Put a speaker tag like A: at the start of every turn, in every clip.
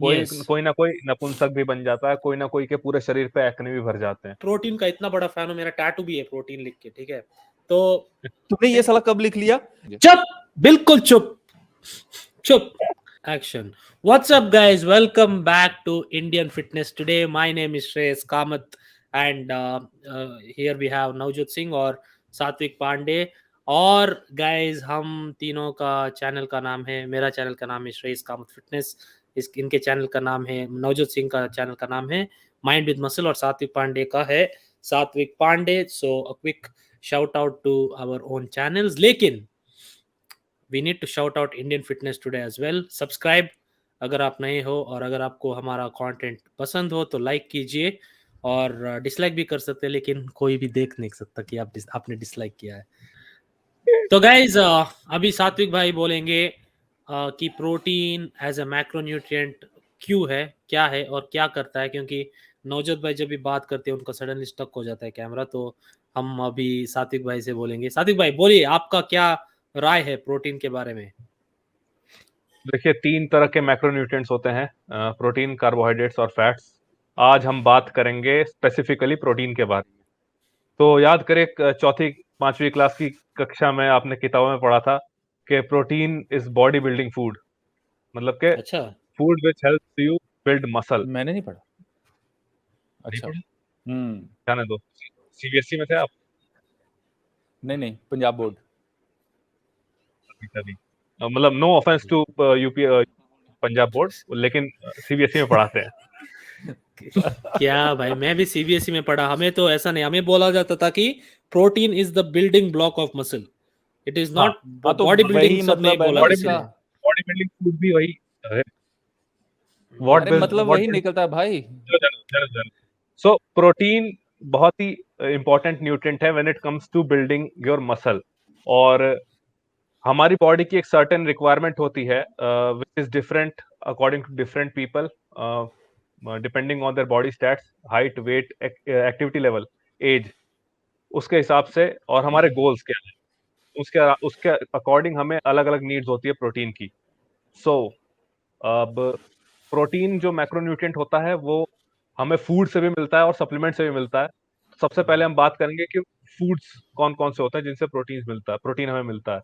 A: Yes,
B: कोई ना कोई नपुंसक भी बन जाता है, कोई ना कोई के पूरे शरीर पे एक्ने भी भर जाते हैं।
A: प्रोटीन का इतना बड़ा फैन हूं, मेरा टैटू भी है प्रोटीन लिख के, ठीक है। तो
C: तुमने ये साला कब लिख लिया?
A: चुप, बिल्कुल चुप, चुप, action. What's up, guys? Welcome back to Indian Fitness. Today my name is Shreyas Kamath and here we have Navjot Singh और सात्विक पांडे। और गाइज हम तीनों का चैनल का नाम है, मेरा चैनल का नाम है श्रेयस कामत फिटनेस, इनके चैनल का नाम है, नवजोत सिंह का चैनल का नाम है माइंड विद मसल, और सात्विक पांडे का है Satvik Pandey. So a quick shout out to our own channels, लेकिन we need to shout out Indian Fitness today as well. Subscribe अगर आप नए हो, और अगर आपको हमारा कंटेंट पसंद हो तो लाइक कीजिए, और डिसलाइक भी कर सकते हैं, लेकिन कोई भी देख नहीं सकता कि आपने डिसलाइक किया है। तो गाइज अभी सात्विक भाई बोलेंगे कि प्रोटीन एज अ मैक्रोन्यूट्रिएंट क्यों है, क्या है और क्या करता है, क्योंकि नवजोत भाई जब भी बात करते हैं उनका सडनली स्टक हो जाता है कैमरा। तो हम अभी सात्विक भाई से बोलेंगे। सात्विक भाई बोलिए, आपका क्या राय है प्रोटीन के बारे में?
B: देखिए, 3 तरह के मैक्रोन्यूट्रिएंट्स होते हैं, प्रोटीन, कार्बोहाइड्रेट्स और फैट्स। आज हम बात करेंगे स्पेसिफिकली प्रोटीन के बारे में। तो याद करें, चौथी 5वीं क्लास की कक्षा में आपने किताबों में पढ़ा था कि protein is body building food, मतलब के
A: अच्छा,
B: food which helps you build muscle.
C: मैंने नहीं पढ़ा।
B: नहीं
C: अच्छा।
B: पढ़ा? जाने दो, सीबीएसई में थे आप?
C: नहीं, पंजाब बोर्ड।
B: अभी मतलब no offence to UP Punjab board, लेकिन सीबीएसई में पढ़ाते हैं।
A: क्या भाई, मैं भी सीबीएसई में पढ़ा, हमें तो ऐसा नहीं, हमें बोला जाता था कि protein is the building block of muscle, it is
B: हाँ,
A: नॉट
C: हाँ, तो
A: बॉडी
C: वही
A: बिल्डिंग, सब नहीं
C: मतलब है
A: बोला
C: ना
B: बॉडी
A: किसी
C: इसका।
A: ने।
B: बॉडी बिल्डिंग फूड भी वही है। व्हाट
C: अरे
B: बिल्ड
C: मतलब
B: व्हाट
C: वही
B: बिल्ड
C: निकलता है भाई।
B: सो प्रोटीन बहुत ही इंपॉर्टेंट न्यूट्रिएंट है when it comes to building your muscle. और हमारी बॉडी की एक सर्टेन रिक्वायरमेंट होती है which is different according to different people, depending on their body stats, height, weight, activity level, age, उसके हिसाब से, और हमारे गोल्स क्या है, उसके उसके अकॉर्डिंग हमें अलग अलग नीड्स होती है प्रोटीन की। सो अब प्रोटीन जो मैक्रोन्यूट्रिएंट होता है वो हमें फूड से भी मिलता है और सप्लीमेंट से भी मिलता है। सबसे पहले हम बात करेंगे कि फूड्स कौन कौन से होते हैं जिनसे प्रोटीन हमें मिलता है।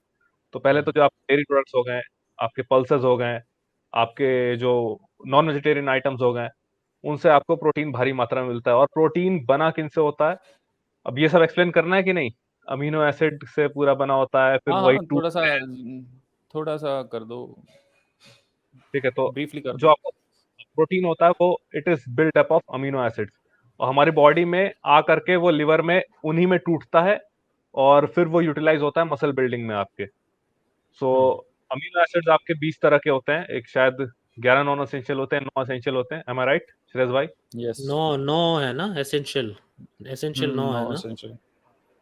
B: तो पहले तो जो आप डेयरी प्रोडक्ट्स हो गए, आपके पल्सेस हो गए, आपके जो नॉन वेजिटेरियन आइटम्स हो गए, उनसे आपको प्रोटीन भारी मात्रा में मिलता है। और प्रोटीन बना किन से होता है, अब ये सब एक्सप्लेन करना है कि नहीं? अमीनो एसिड से पूरा बना होता है, फिर वही
C: हाँ,
B: टूटते हैं।
C: थोड़ा सा कर दो,
B: ठीक है, तो
C: ब्रीफली कर
B: जो
C: दो।
B: आपको प्रोटीन होता है वो it is built up of amino acids, और हमारी बॉडी में आ करके वो लिवर में उन्हीं में टूटता है, और फिर वो यूटिलाइज होता है मसल बिल्डिंग में आपके। सो अमीनो एसिड्स आपके 20 तरह के होते हैं, एक शायद 11 नॉन एसेंशियल होते हैं, 9 एसेंशियल होते हैं। एम आई राइट श्रेयस भाई?
C: यस।
A: नो है ना, एसेंशियल, एसेंशियल नो है
C: नो
A: ना।
C: एसेंशियल।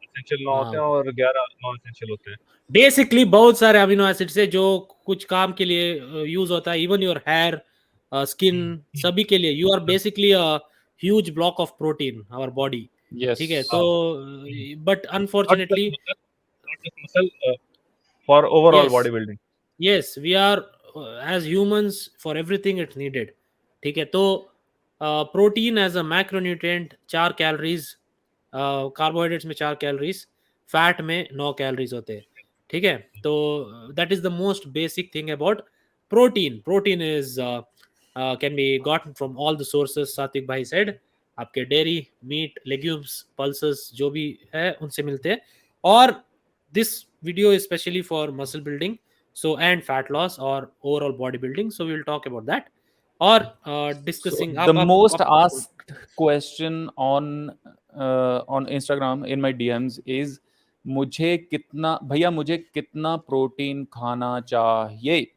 B: एसेंशियल 9 होते
A: हाँ,
B: हैं और 11 नॉन एसेंशियल होते हैं।
A: बेसिकली बहुत सारे अमीनो एसिड्स है जो कुछ काम के लिए यूज होता है, इवन योर हेयर, स्किन, सभी के लिए you are basically a huge block of protein our body.
C: Yes.
A: ठीक है, तो but
B: not
A: unfortunately,
B: just muscle, for overall
A: yes
B: body building.
A: Yes we are as humans for everything it's needed. ठीक है, तो protein as a macronutrient 4 calories, carbohydrates में 4 calories, fat में 9 calories होते हैं। ठीक है, तो that is the most basic thing about protein. Protein is can be gotten from all the sources, सात्विक भाई सेड, आपके डेयरी, मीट, लेग्यूम्स, पल्सेस जो भी है उनसे मिलते हैं। और this video is specially for muscle building, so and fat loss or overall body building, so we will talk about that, or
C: So
A: discussing
C: the
A: आप
C: most
A: कुछ बोल-
C: asked question on Instagram in my DMs is मुझे कितना protein खाना चाहिए?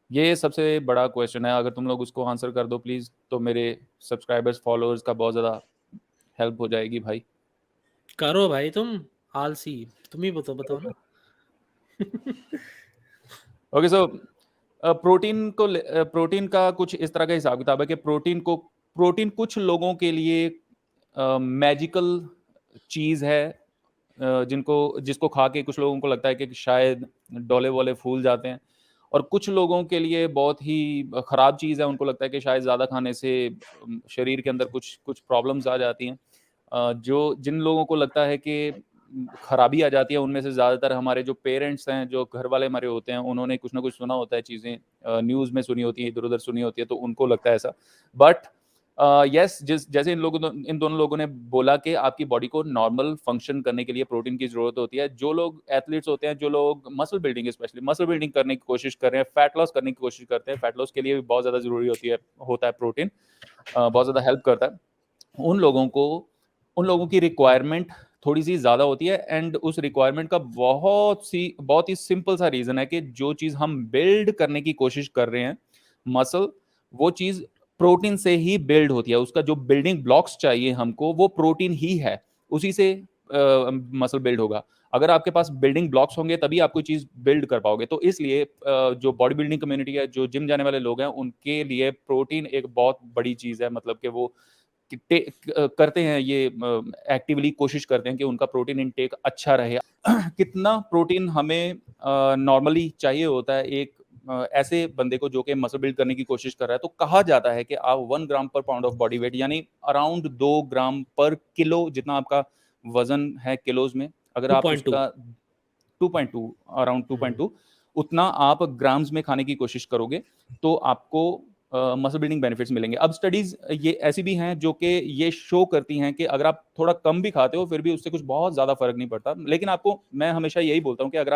C: ये सबसे बड़ा क्वेश्चन है। अगर तुम लोग उसको आंसर कर दो प्लीज, तो मेरे सब्सक्राइबर्स, फॉलोअर्स का बहुत ज्यादा हेल्प हो जाएगी भाई।
A: करो भाई, तुम आलसी, तुम ही बताओ ना।
C: ओके, सो प्रोटीन का कुछ इस तरह का हिसाब किताब है कि प्रोटीन कुछ लोगों के लिए मैजिकल चीज़ है, जिसको खा के कुछ लोगों को लगता है कि शायद डोले वोले फूल जाते हैं, और कुछ लोगों के लिए बहुत ही ख़राब चीज़ है, उनको लगता है कि शायद ज़्यादा खाने से शरीर के अंदर कुछ प्रॉब्लम्स आ जाती हैं। जिन लोगों को लगता है कि खराबी आ जाती है, उनमें से ज़्यादातर हमारे जो पेरेंट्स हैं, जो घर वाले हमारे होते हैं, उन्होंने कुछ ना कुछ सुना होता है चीज़ें, न्यूज़ में सुनी होती है, इधर-उधर सुनी होती है, तो उनको लगता है ऐसा। बट यस, जैसे इन दोनों लोगों ने बोला कि आपकी बॉडी को नॉर्मल फंक्शन करने के लिए प्रोटीन की ज़रूरत होती है। जो लोग एथलीट्स होते हैं, जो लोग muscle building specially muscle building करने की कोशिश कर रहे हैं, फैट लॉस करने की कोशिश करते हैं, फैट लॉस के लिए भी बहुत ज़्यादा ज़रूरी होता है प्रोटीन, बहुत ज़्यादा हेल्प करता है। उन लोगों की रिक्वायरमेंट थोड़ी-सी ज़्यादा होती है, एंड उस रिक्वायरमेंट का बहुत ही सिंपल सा रीज़न है कि जो चीज़ हम बिल्ड करने की कोशिश कर रहे हैं, मसल, वो चीज़ प्रोटीन से ही बिल्ड होती है। उसका जो बिल्डिंग ब्लॉक्स चाहिए हमको, वो प्रोटीन ही है। उसी से मसल बिल्ड होगा। अगर आपके पास बिल्डिंग ब्लॉक्स होंगे, तभी आप कोई चीज़ बिल्ड कर पाओगे। तो इसलिए जो बॉडी बिल्डिंग कम्युनिटी है, जो जिम जाने वाले लोग हैं, उनके लिए प्रोटीन एक बहुत बड़ी चीज़ है। मतलब कि वो करते हैं ये, एक्टिवली कोशिश करते हैं कि उनका प्रोटीन इनटेक अच्छा रहे। कितना प्रोटीन हमें नॉर्मली चाहिए होता है एक ऐसे बंदे को जो कि मसल बिल्ड करने की कोशिश कर रहा है, तो कहा जाता है कि आप 1 ग्राम पर पाउंड ऑफ बॉडी वेट, यानी अराउंड 2 ग्राम पर किलो, जितना आपका वजन है किलोज में, अगर आप
A: 2.2
C: उसका 2.2, अराउंड 2.2, उतना आप ग्राम्स में खाने की कोशिश करोगे, तो आपको मसल बिल्डिंग बेनिफिट्स मिलेंगे। अब स्टडीज ये ऐसी भी हैं जो कि ये शो करती हैं कि अगर आप थोड़ा कम भी खाते हो, फिर भी उससे कुछ बहुत ज़्यादा फर्क नहीं पड़ता। लेकिन आपको, मैं हमेशा यही बोलता हूँ कि अगर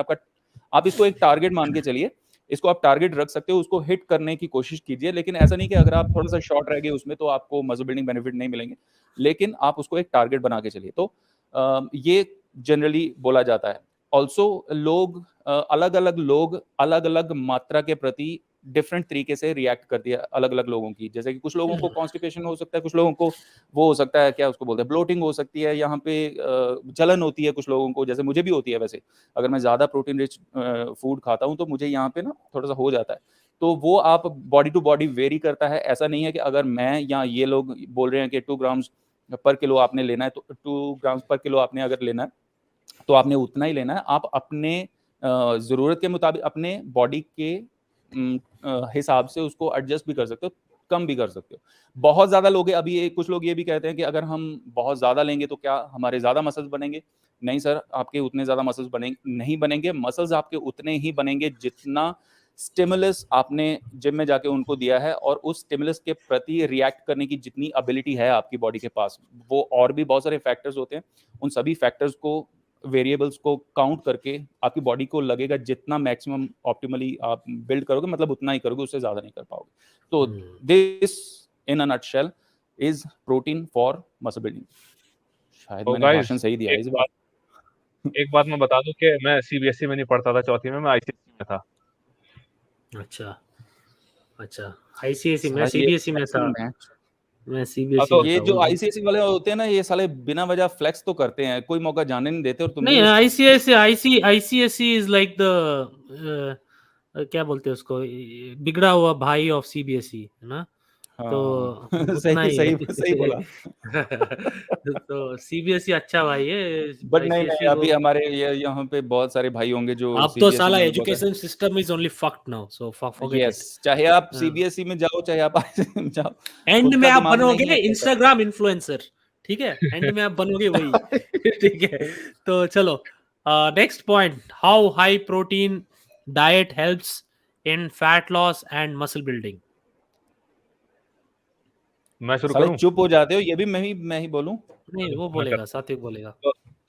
C: आप इसको एक टारगेट मान के चलिए, इसको आप टारगेट रख सकते हो, उसको हिट करने की कोशिश कीजिए। लेकिन ऐसा नहीं कि अगर आप थोड़ा सा शॉर्ट रह गए उसमें, तो आपको मसल बिल्डिंग बेनिफिट नहीं मिलेंगे। लेकिन आप उसको एक टारगेट बना के चलिए। तो ये जनरली बोला जाता है। ऑल्सो अलग-अलग लोग अलग-अलग मात्रा के प्रति डिफरेंट तरीके से रिएक्ट करती है अलग-अलग लोगों की। जैसे कि कुछ लोगों को कॉन्स्टिपेशन हो सकता है, कुछ लोगों को वो हो सकता है, क्या उसको बोलते हैं, ब्लोटिंग हो सकती है, यहाँ पे जलन होती है कुछ लोगों को, जैसे मुझे भी होती है वैसे। अगर मैं ज़्यादा प्रोटीन रिच फूड खाता हूँ, तो मुझे यहाँ पे ना थोड़ा-सा हो जाता है। तो वो आप बॉडी टू बॉडी वेरी करता है। ऐसा नहीं है कि अगर मैं या ये लोग बोल रहे हैं कि 2 ग्राम्स पर किलो आपने लेना है, तो 2 ग्राम्स पर किलो आपने अगर लेना है, तो आपने उतना ही लेना है। आप अपने ज़रूरत के मुताबिक अपने बॉडी के हिसाब से उसको एडजस्ट भी कर सकते हो, कम भी कर सकते हो। बहुत ज़्यादा लोग अभी कुछ लोग ये भी कहते हैं कि अगर हम बहुत ज़्यादा लेंगे तो क्या हमारे ज़्यादा मसल्स बनेंगे? नहीं सर, आपके उतने ज़्यादा मसल्स नहीं बनेंगे। मसल्स आपके उतने ही बनेंगे जितना स्टिमुलस आपने जिम में जाके उनको दिया है, और उस स्टिमुलस के प्रति रिएक्ट करने की जितनी एबिलिटी है आपकी बॉडी के पास। वो और भी बहुत सारे फैक्टर्स होते हैं। उन सभी फैक्टर्स को, वेरिएबल्स को काउंट करके आपकी बॉडी को लगेगा जितना मैक्सिमम ऑप्टिमली आप बिल्ड करोगे, मतलब उतना ही करोगे, उससे ज़्यादा नहीं कर पाओगे। तो this in a nutshell is protein for muscle building. शायद
B: तो
C: मैंने
B: गाइस,
C: भाषण सही दिया है इस बार।
B: एक बात मैं बता दूं कि मैं सीबीएसई में नहीं पढ़ता था, चौथी में मैं आईसीएसई में था।
A: अच्छा अच्छा, आईसीएसई, मैं
C: साला ये
A: सीबीएसई में था।
C: मैच,
A: मैं
B: हाँ,
A: सीबीएसई
B: तो
A: में
C: ये
A: था
C: जो
A: उस दिन।
C: आईसीएसई वाले होते हैं ना, ये साले बिना वजह फ्लेक्स तो करते हैं, कोई मौका जाने नहीं देते, और तुमने
A: नहीं,
C: ये
A: आईसीएसई इज लाइक द क्या बोलते हैं उसको, बिगड़ा हुआ भाई ऑफ सीबीएसई, है ना? तो
C: हाँ
A: उतना
C: सही
A: ही है।
C: सही सही बोला।
A: तो सीबीएसई अच्छा भाई है।
C: बट नहीं,
A: आईसीएसई
C: अभी
A: को,
C: हमारे ये यहाँ पे बहुत सारे भाई होंगे जो
A: अब तो
C: सीबीएसई
A: साला
C: में बहुत सारे।
A: Education system is only fucked now, so forget
C: yes,
A: it.
C: चाहे आप सीबीएसई में जाओ, चाहे आप आईसीएसई में जाओ,
A: एंड
C: खुद
A: में
C: का
A: आप
C: दिमाग नहीं
A: बनोगे
C: है चलता।
A: इंस्टाग्राम इन्फ्लुएंसर, ठीक है? एंड में आप बनोगे वही। ठीक है, तो चलो, next point, how high protein diet helps in fat loss and muscle building.
B: मैं शुरू
C: साले
B: करूं?
C: चुप हो जाते हो, ये भी मैं ही बोलूं।
A: नहीं, वो
B: मैं
A: बोलेगा,
B: कर
A: सात्विक बोलेगा।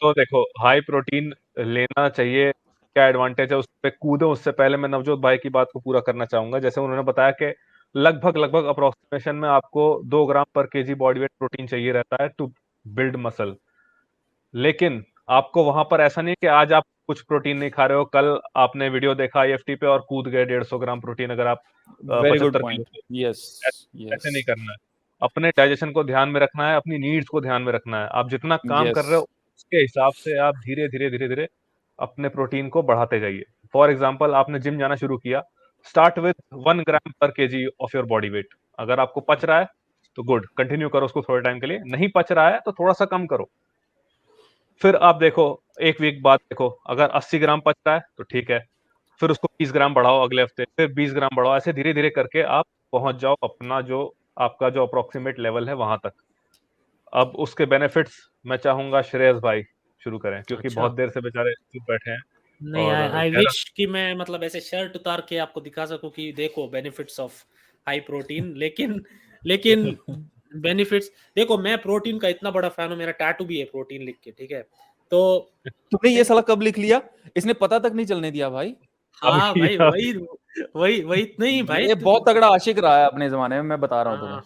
B: तो देखो, हाई प्रोटीन लेना चाहिए, क्या एडवांटेज है उस पे कूदो उससे पहले मैं नवजोत भाई की बात को पूरा करना चाहूंगा। जैसे उन्होंने बताया कि लगभग लगभग अप्रोक्सीमेशन में आपको 2 ग्राम पर केजी बॉडी वेट प्रोटीन चाहिए रहता है टू बिल्ड मसल। लेकिन आपको वहां पर ऐसा नहीं कि आज आप कुछ प्रोटीन नहीं खा रहे हो, कल आपने वीडियो देखा आईएफटी पे और कूद गए 150 ग्राम प्रोटीन, अगर आप
C: very good
B: 75 kilo
C: point. Yes
B: ऐसे
C: यस
B: नहीं करना है। अपने डाइजेशन को ध्यान में रखना है, अपनी नीड्स को ध्यान में रखना है। आप जितना काम कर
C: यस।
B: रहे हो उसके हिसाब से आप धीरे धीरे धीरे धीरे अपने प्रोटीन को बढ़ाते जाइए। फॉर एग्जाम्पल, आपने जिम जाना शुरू किया, स्टार्ट विद 1 ग्राम पर KG of your body weight. अगर आपको पच रहा है तो गुड, कंटिन्यू करो उसको थोड़े टाइम के लिए। नहीं पच रहा है तो थोड़ा सा कम करो। फिर आप देखो, एक वीक बाद देखो, अगर 80 ग्राम पच रहा है तो ठीक है, फिर उसको 20 ग्राम बढ़ाओ अगले हफ्ते, फिर 20 ग्राम बढ़ाओ, ऐसे धीरे-धीरे करके आप पहुँच जाओ अपना जो आपका जो अप्रॉक्सिमेट लेवल है वहाँ तक। अब उसके बेनिफिट्स मैं चाहूँगा श्रेयस भाई शुरू करें, क्योंकि
A: अच्छा।
B: बहुत देर से बेचारे चुप बैठे हैं
A: नहीं,
B: और
A: आई आई
B: कह रहा
A: विश कि मैं मतलब ऐसे शर्ट उतार के आपको दिखा सकूं कि देखो बेनिफिट्स ऑफ हाई प्रोटीन, लेकिन लेकिन बेनिफिट्स देखो, मैं प्रोटीन का इतना बड़ा फैन हूं, मेरा टैटू भी है प्रोटीन लिख के, ठीक है? तो
C: तुमने ये साला कब लिख लिया? इसने पता तक नहीं चलने दिया भाई।
A: हाँ
B: अभी
A: भाई, वही वही वही नहीं भाई,
C: ये बहुत तगड़ा आशिक रहा है अपने जमाने में, मैं बता रहा हूँ तुम्हें।
A: हाँ,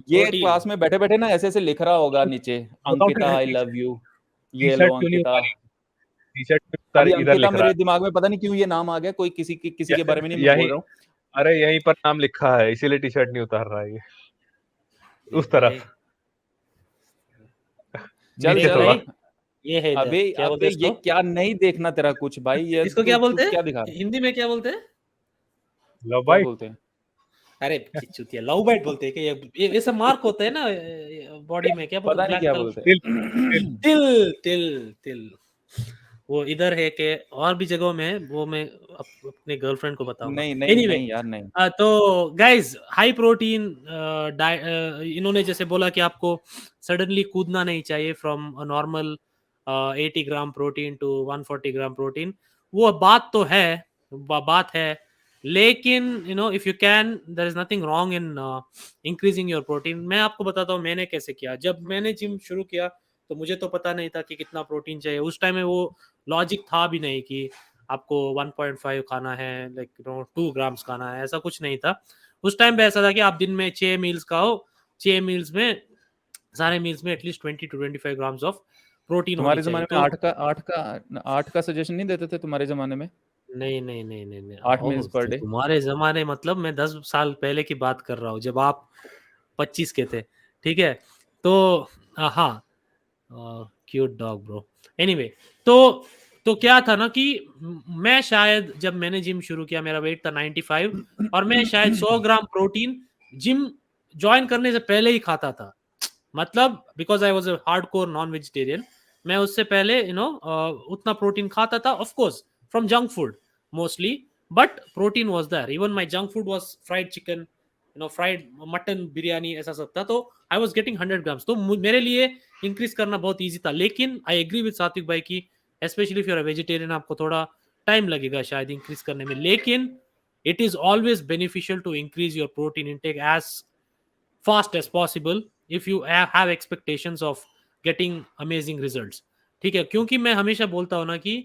C: ये
A: प्रोटीन।
C: क्लास में बैठे बैठे ना ऐसे ऐसे लिख रहा होगा नीचे,
B: बताओ
C: अंकिता आई लव यू, ये
B: टी-शर्ट
C: लो
B: क्यों नहीं
C: अंकिता।
B: उतारी? टी-शर्ट क्यों
C: अभी
B: उतारी? इधर
C: अंकिता
B: लिख रहा
C: मेरे दिमाग में पता नहीं क्यों ये नाम आ गया, कोई किसी
B: है।
C: के बारे में नहीं मैं
B: यही
C: बोल रहा हूँ।
B: अरे यहीं पर नाम लिखा है, इसीलिए टी-शर्ट नहीं उतार रहा है ये। उस
A: ये
B: तरफ
C: चल
B: नीचे
A: देख
C: चल।
B: थोड़ा।
A: भाई, ये है इधर,
C: अबे
A: क्या बोलते
C: अबे
A: हैं
C: ये
A: इसको?
C: क्या नहीं देखना तेरा कुछ भाई, ये
A: इसको
C: तू
A: क्या
C: तू
A: बोलते
C: क्या
A: हैं
C: दिखा रहा है?
A: हिंदी में, क्या बोलते हैं?
B: लव
C: क्या
B: बाइट।
C: बोलते हैं?
A: अरे चुतिया, लव बाइट बोलते हैं कि ये ऐसा मार्क होता है ना बॉडी में, क्या बोलते
C: पता
A: हैं,
C: नहीं
A: ब्लैक
C: क्या
A: कलर?
C: बोलते
B: तिल तिल
C: हैं।
A: तिल तिल तिल। वो इधर है कि और भी जगहों में है, वो मैं अपने गर्लफ्रेंड को बताऊंगा।
C: नहीं नहीं
A: एनीवे,
C: नहीं यार नहीं।
A: तो गाइज हाई प्रोटीन, इन्होंने जैसे बोला कि आपको सडनली कूदना नहीं चाहिए from normal 80 gram protein to 140 gram protein. वो बात तो है, बात है, लेकिन if you can, there is nothing wrong in increasing your protein. मैं आपको बताता हूँ मैंने कैसे किया। जब मैंने जिम शुरू किया तो मुझे तो पता नहीं था कि कितना प्रोटीन चाहिए। उस टाइम में वो लॉजिक था भी नहीं कि आपको 1.5 खाना है, लाइक 2 ग्राम्स खाना है, ऐसा कुछ नहीं था। उस टाइम पे ऐसा था कि आप दिन में 6 मील्स खाओ, 6 मील्स में, सारे मील्स में at least 20 to 25 grams of protein होनी
C: तुम्हारे
A: चाहिए।
C: जमाने में
A: तो
C: आठ का सजेशन नहीं देते थे तुम्हारे जमाने में?
A: नहीं नहीं नहीं नहीं नहीं,
C: 8 मील्स पर डे।
A: तुम्हारे जमाने मतलब मैं 10 साल पहले की बात कर रहा हूँ, जब आप 25 के थे, ठीक है? तो हाँ, क्यूट डॉग ब्रो। एनीवे, तो क्या था ना कि मैं शायद जब मैंने जिम शुरू किया मेरा वेट था 95, और मैं शायद 100 ग्राम प्रोटीन जिम ज्वाइन करने से पहले ही खाता था। मतलब because I was a hardcore non vegetarian, मैं उससे पहले उतना प्रोटीन खाता था, of course from junk food mostly, but protein was there. Even my junk food was fried chicken, fried mutton, biryani, ऐसा सब था। तो आई वाज गेटिंग 100 ग्राम्स, तो मेरे लिए इंक्रीज करना बहुत ईजी था। लेकिन आई एग्री विद सात्विक भाई की, specially if you are a vegetarian, आपको थोड़ा टाइम लगेगा शायद इंक्रीज करने में, लेकिन it is always beneficial to increase your protein intake as fast as possible if you have expectations of getting amazing results। ठीक है, क्योंकि मैं हमेशा बोलता हूँ ना कि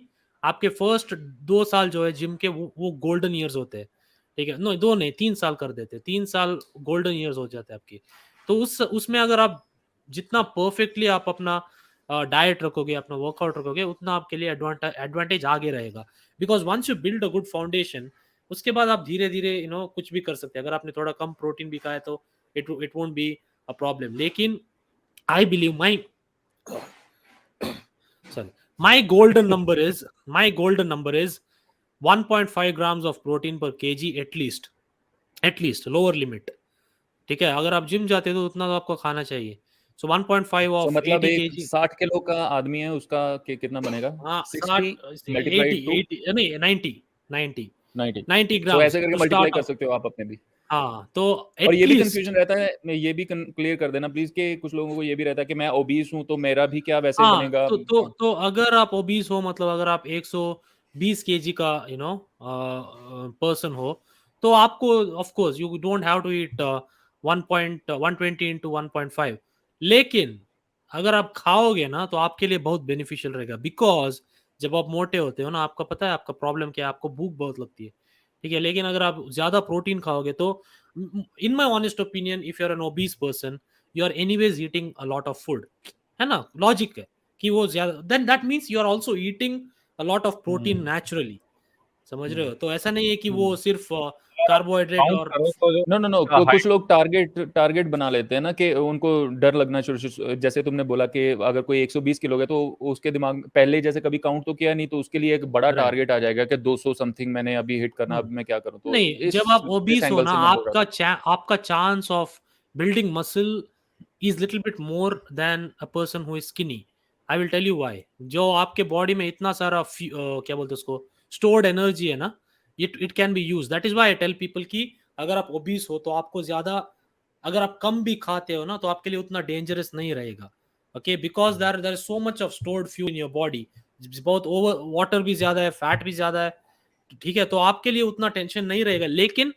A: आपके फर्स्ट 2 साल जो है जिम के, वो गोल्डन ईयर्स होते हैं, ठीक है? नो, 2 नहीं, 3 साल कर देते, 3 साल गोल्डन ईयर्स हो जाते हैं आपकी। तो उसमें अगर आप जितना परफेक्टली आप अपना डाइट रखोगे, अपना वर्कआउट रखोगे, उतना आपके लिए एडवांटेज आगे रहेगा। Because once you build a good foundation, उसके बाद आप धीरे धीरे कुछ भी कर सकते हैं। अगर आपने थोड़ा कम प्रोटीन भी खाया तो it won't be a problem। लेकिन I believe my golden number is 1.5 grams of protein per kg at least lower limit। ठीक है, अगर आप जिम जाते हो तो उतना तो आपको खाना चाहिए। सो 1.5
C: सो
A: ऑफ
C: मतलब
A: 80
C: एक
A: kg।
C: 60 किलो का आदमी है, उसका कितना बनेगा?
A: हाँ,
C: 60
A: 60, 80,
C: मल्टीप्लाइड टू
A: 80 नहीं, 90, 90,
C: 90।
A: 90
C: सो
A: ग्राम्स
C: ऐसे करके
A: टू
C: मल्टीप्लाई
A: स्टार्ट
C: कर
A: ऑफ।
C: सकते हो आप अपने भी।
A: हाँ, तो
C: और ये भी
A: एटलीस्ट।
C: कंफ्यूजन रहता है, मैं ये भी क्लियर कर देना प्लीज, कि कुछ लोगों को ये भी रहता है कि मैं ओबीस हूँ तो मेरा भी क्या वैसे ही
A: हाँ,
C: बनेगा?
A: तो अगर आप ओबीस हो, मतलब अगर आप 120 केजी का पर्सन हो, तो आपको of course you don't have to eat 1.120 into 1.5। लेकिन अगर आप खाओगे ना तो आपके लिए बहुत बेनिफिशियल रहेगा। बिकॉज जब आप मोटे होते हो ना, आपका पता है आपका प्रॉब्लम क्या है, आपको भूख बहुत लगती है, ठीक है? लेकिन अगर आप ज्यादा प्रोटीन खाओगे तो, in my honest opinion, if you are an obese person, you are anyways eating a lot of food, है ना? लॉजिक है कि वो ज्यादा, then that means you are also eating a lot of protein
C: hmm
A: naturally. समझ रहे
C: हम्म
A: हो? तो ऐसा नहीं है कि वो
C: हम्म।
A: सिर्फ
B: आप
A: कार्बोहाइड्रेट
B: काउंट
A: और
B: करो तो जो
C: नो नो नो,
B: उसका
C: कुछ
B: हाइट
C: लोग टारगेट बना लेते हैं ना, कि उनको डर लगना शुरू, जैसे तुमने बोला कि अगर कोई 120 किलो है तो उसके दिमाग में पहले जैसे कभी काउंट तो किया नहीं, तो उसके लिए एक बड़ा
A: राइट।
C: टारगेट आ जाएगा कि 200 समथिंग मैंने अभी हिट करना, अब मैं क्या करूं? तो
A: नहीं, जब आप
C: इस
A: ओबीस हो
C: एंगल
A: ना,
C: से मैं बोल रहा था।
A: आपका chance of building muscle is little bit more than a person who is skinny. I will tell you why. जो आपके बॉडी में इतना सारा क्या बोलते हैं उसको, स्टोर्ड एनर्जी है ना, it can be used. That is why I tell people कि अगर आप obese हो तो आपको ज्यादा, अगर आप कम भी खाते हो ना तो आपके लिए उतना dangerous नहीं रहेगा. Okay, because there is so much of stored fuel in your body. बहुत over water भी ज्यादा है, fat भी ज्यादा है, ठीक है, तो आपके लिए उतना टेंशन नहीं रहेगा. लेकिन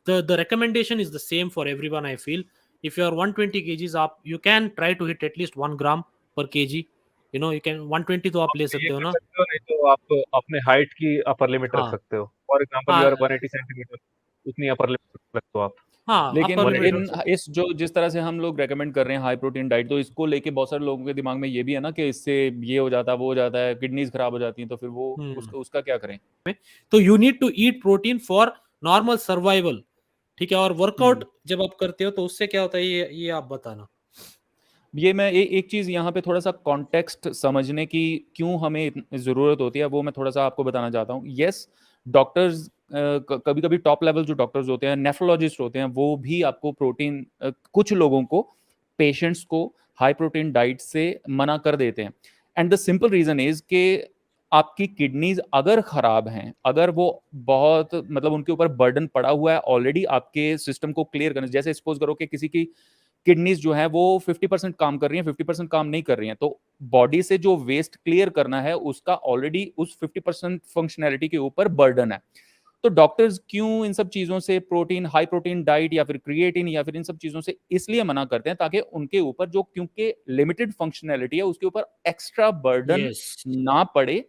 A: the recommendation is the same for everyone. I feel if you are 120 kgs, आप you can try to hit at least 1 gram per kg. You know, you can 120 तो आप ले
B: ये
A: सकते हो
B: कर
A: ना.
B: सकते हो, नहीं तो आप अपने हाइट की अपर लिमिट रख
A: हाँ
B: सकते हो. फॉर एग्जांपल यू आर
A: हाँ
B: 180 सेंटीमीटर, उतनी अपर लिमिट रख सकते हो आप.
A: हाँ,
C: लेकिन
A: अपर
B: और
A: लिमिट
B: ये
A: रख सकते.
C: इस जो जिस तरह से हम लोग रेकमेंड कर रहे हैं हाई प्रोटीन डाइट, तो इसको लेके बहुत सारे लोगों के दिमाग में ये भी है ना कि इससे ये हो जाता है, वो हो जाता है, किडनीज खराब हो जाती हैं, तो फिर वो उसका क्या करें?
A: तो you need to eat protein for normal survival, ठीक है. और वर्कआउट जब आप करते हो तो उससे क्या होता है, ये आप बताना.
C: ये मैं एक चीज यहाँ पे थोड़ा सा कॉन्टेक्स्ट समझने की क्यों हमें जरूरत होती है वो मैं थोड़ा सा आपको बताना चाहता हूँ. यस, डॉक्टर्स कभी कभी टॉप लेवल जो डॉक्टर्स होते हैं, नेफ्रोलॉजिस्ट होते हैं, वो भी आपको प्रोटीन कुछ लोगों को, पेशेंट्स को हाई प्रोटीन डाइट से मना कर देते हैं. And the simple reason is कि आपकी किडनीज अगर खराब हैं, अगर वो बहुत मतलब उनके ऊपर बर्डन पड़ा हुआ है ऑलरेडी आपके सिस्टम को क्लियर करने, जैसे सपोज करो कि किसी की किडनीज जो है वो 50% काम कर रही हैं, 50% काम नहीं कर रही हैं, तो बॉडी से जो वेस्ट क्लियर करना है उसका ऑलरेडी उस 50% फंक्शनैलिटी के ऊपर बर्डन है. तो डॉक्टर्स क्यों इन सब चीजों से प्रोटीन, हाई प्रोटीन डाइट या फिर क्रिएटिन या फिर इन सब चीजों से इसलिए मना करते हैं ताकि उनके ऊपर जो क्योंकि लिमिटेड फंक्शनैलिटी है उसके ऊपर एक्स्ट्रा बर्डन
A: यस,
C: ना पड़े,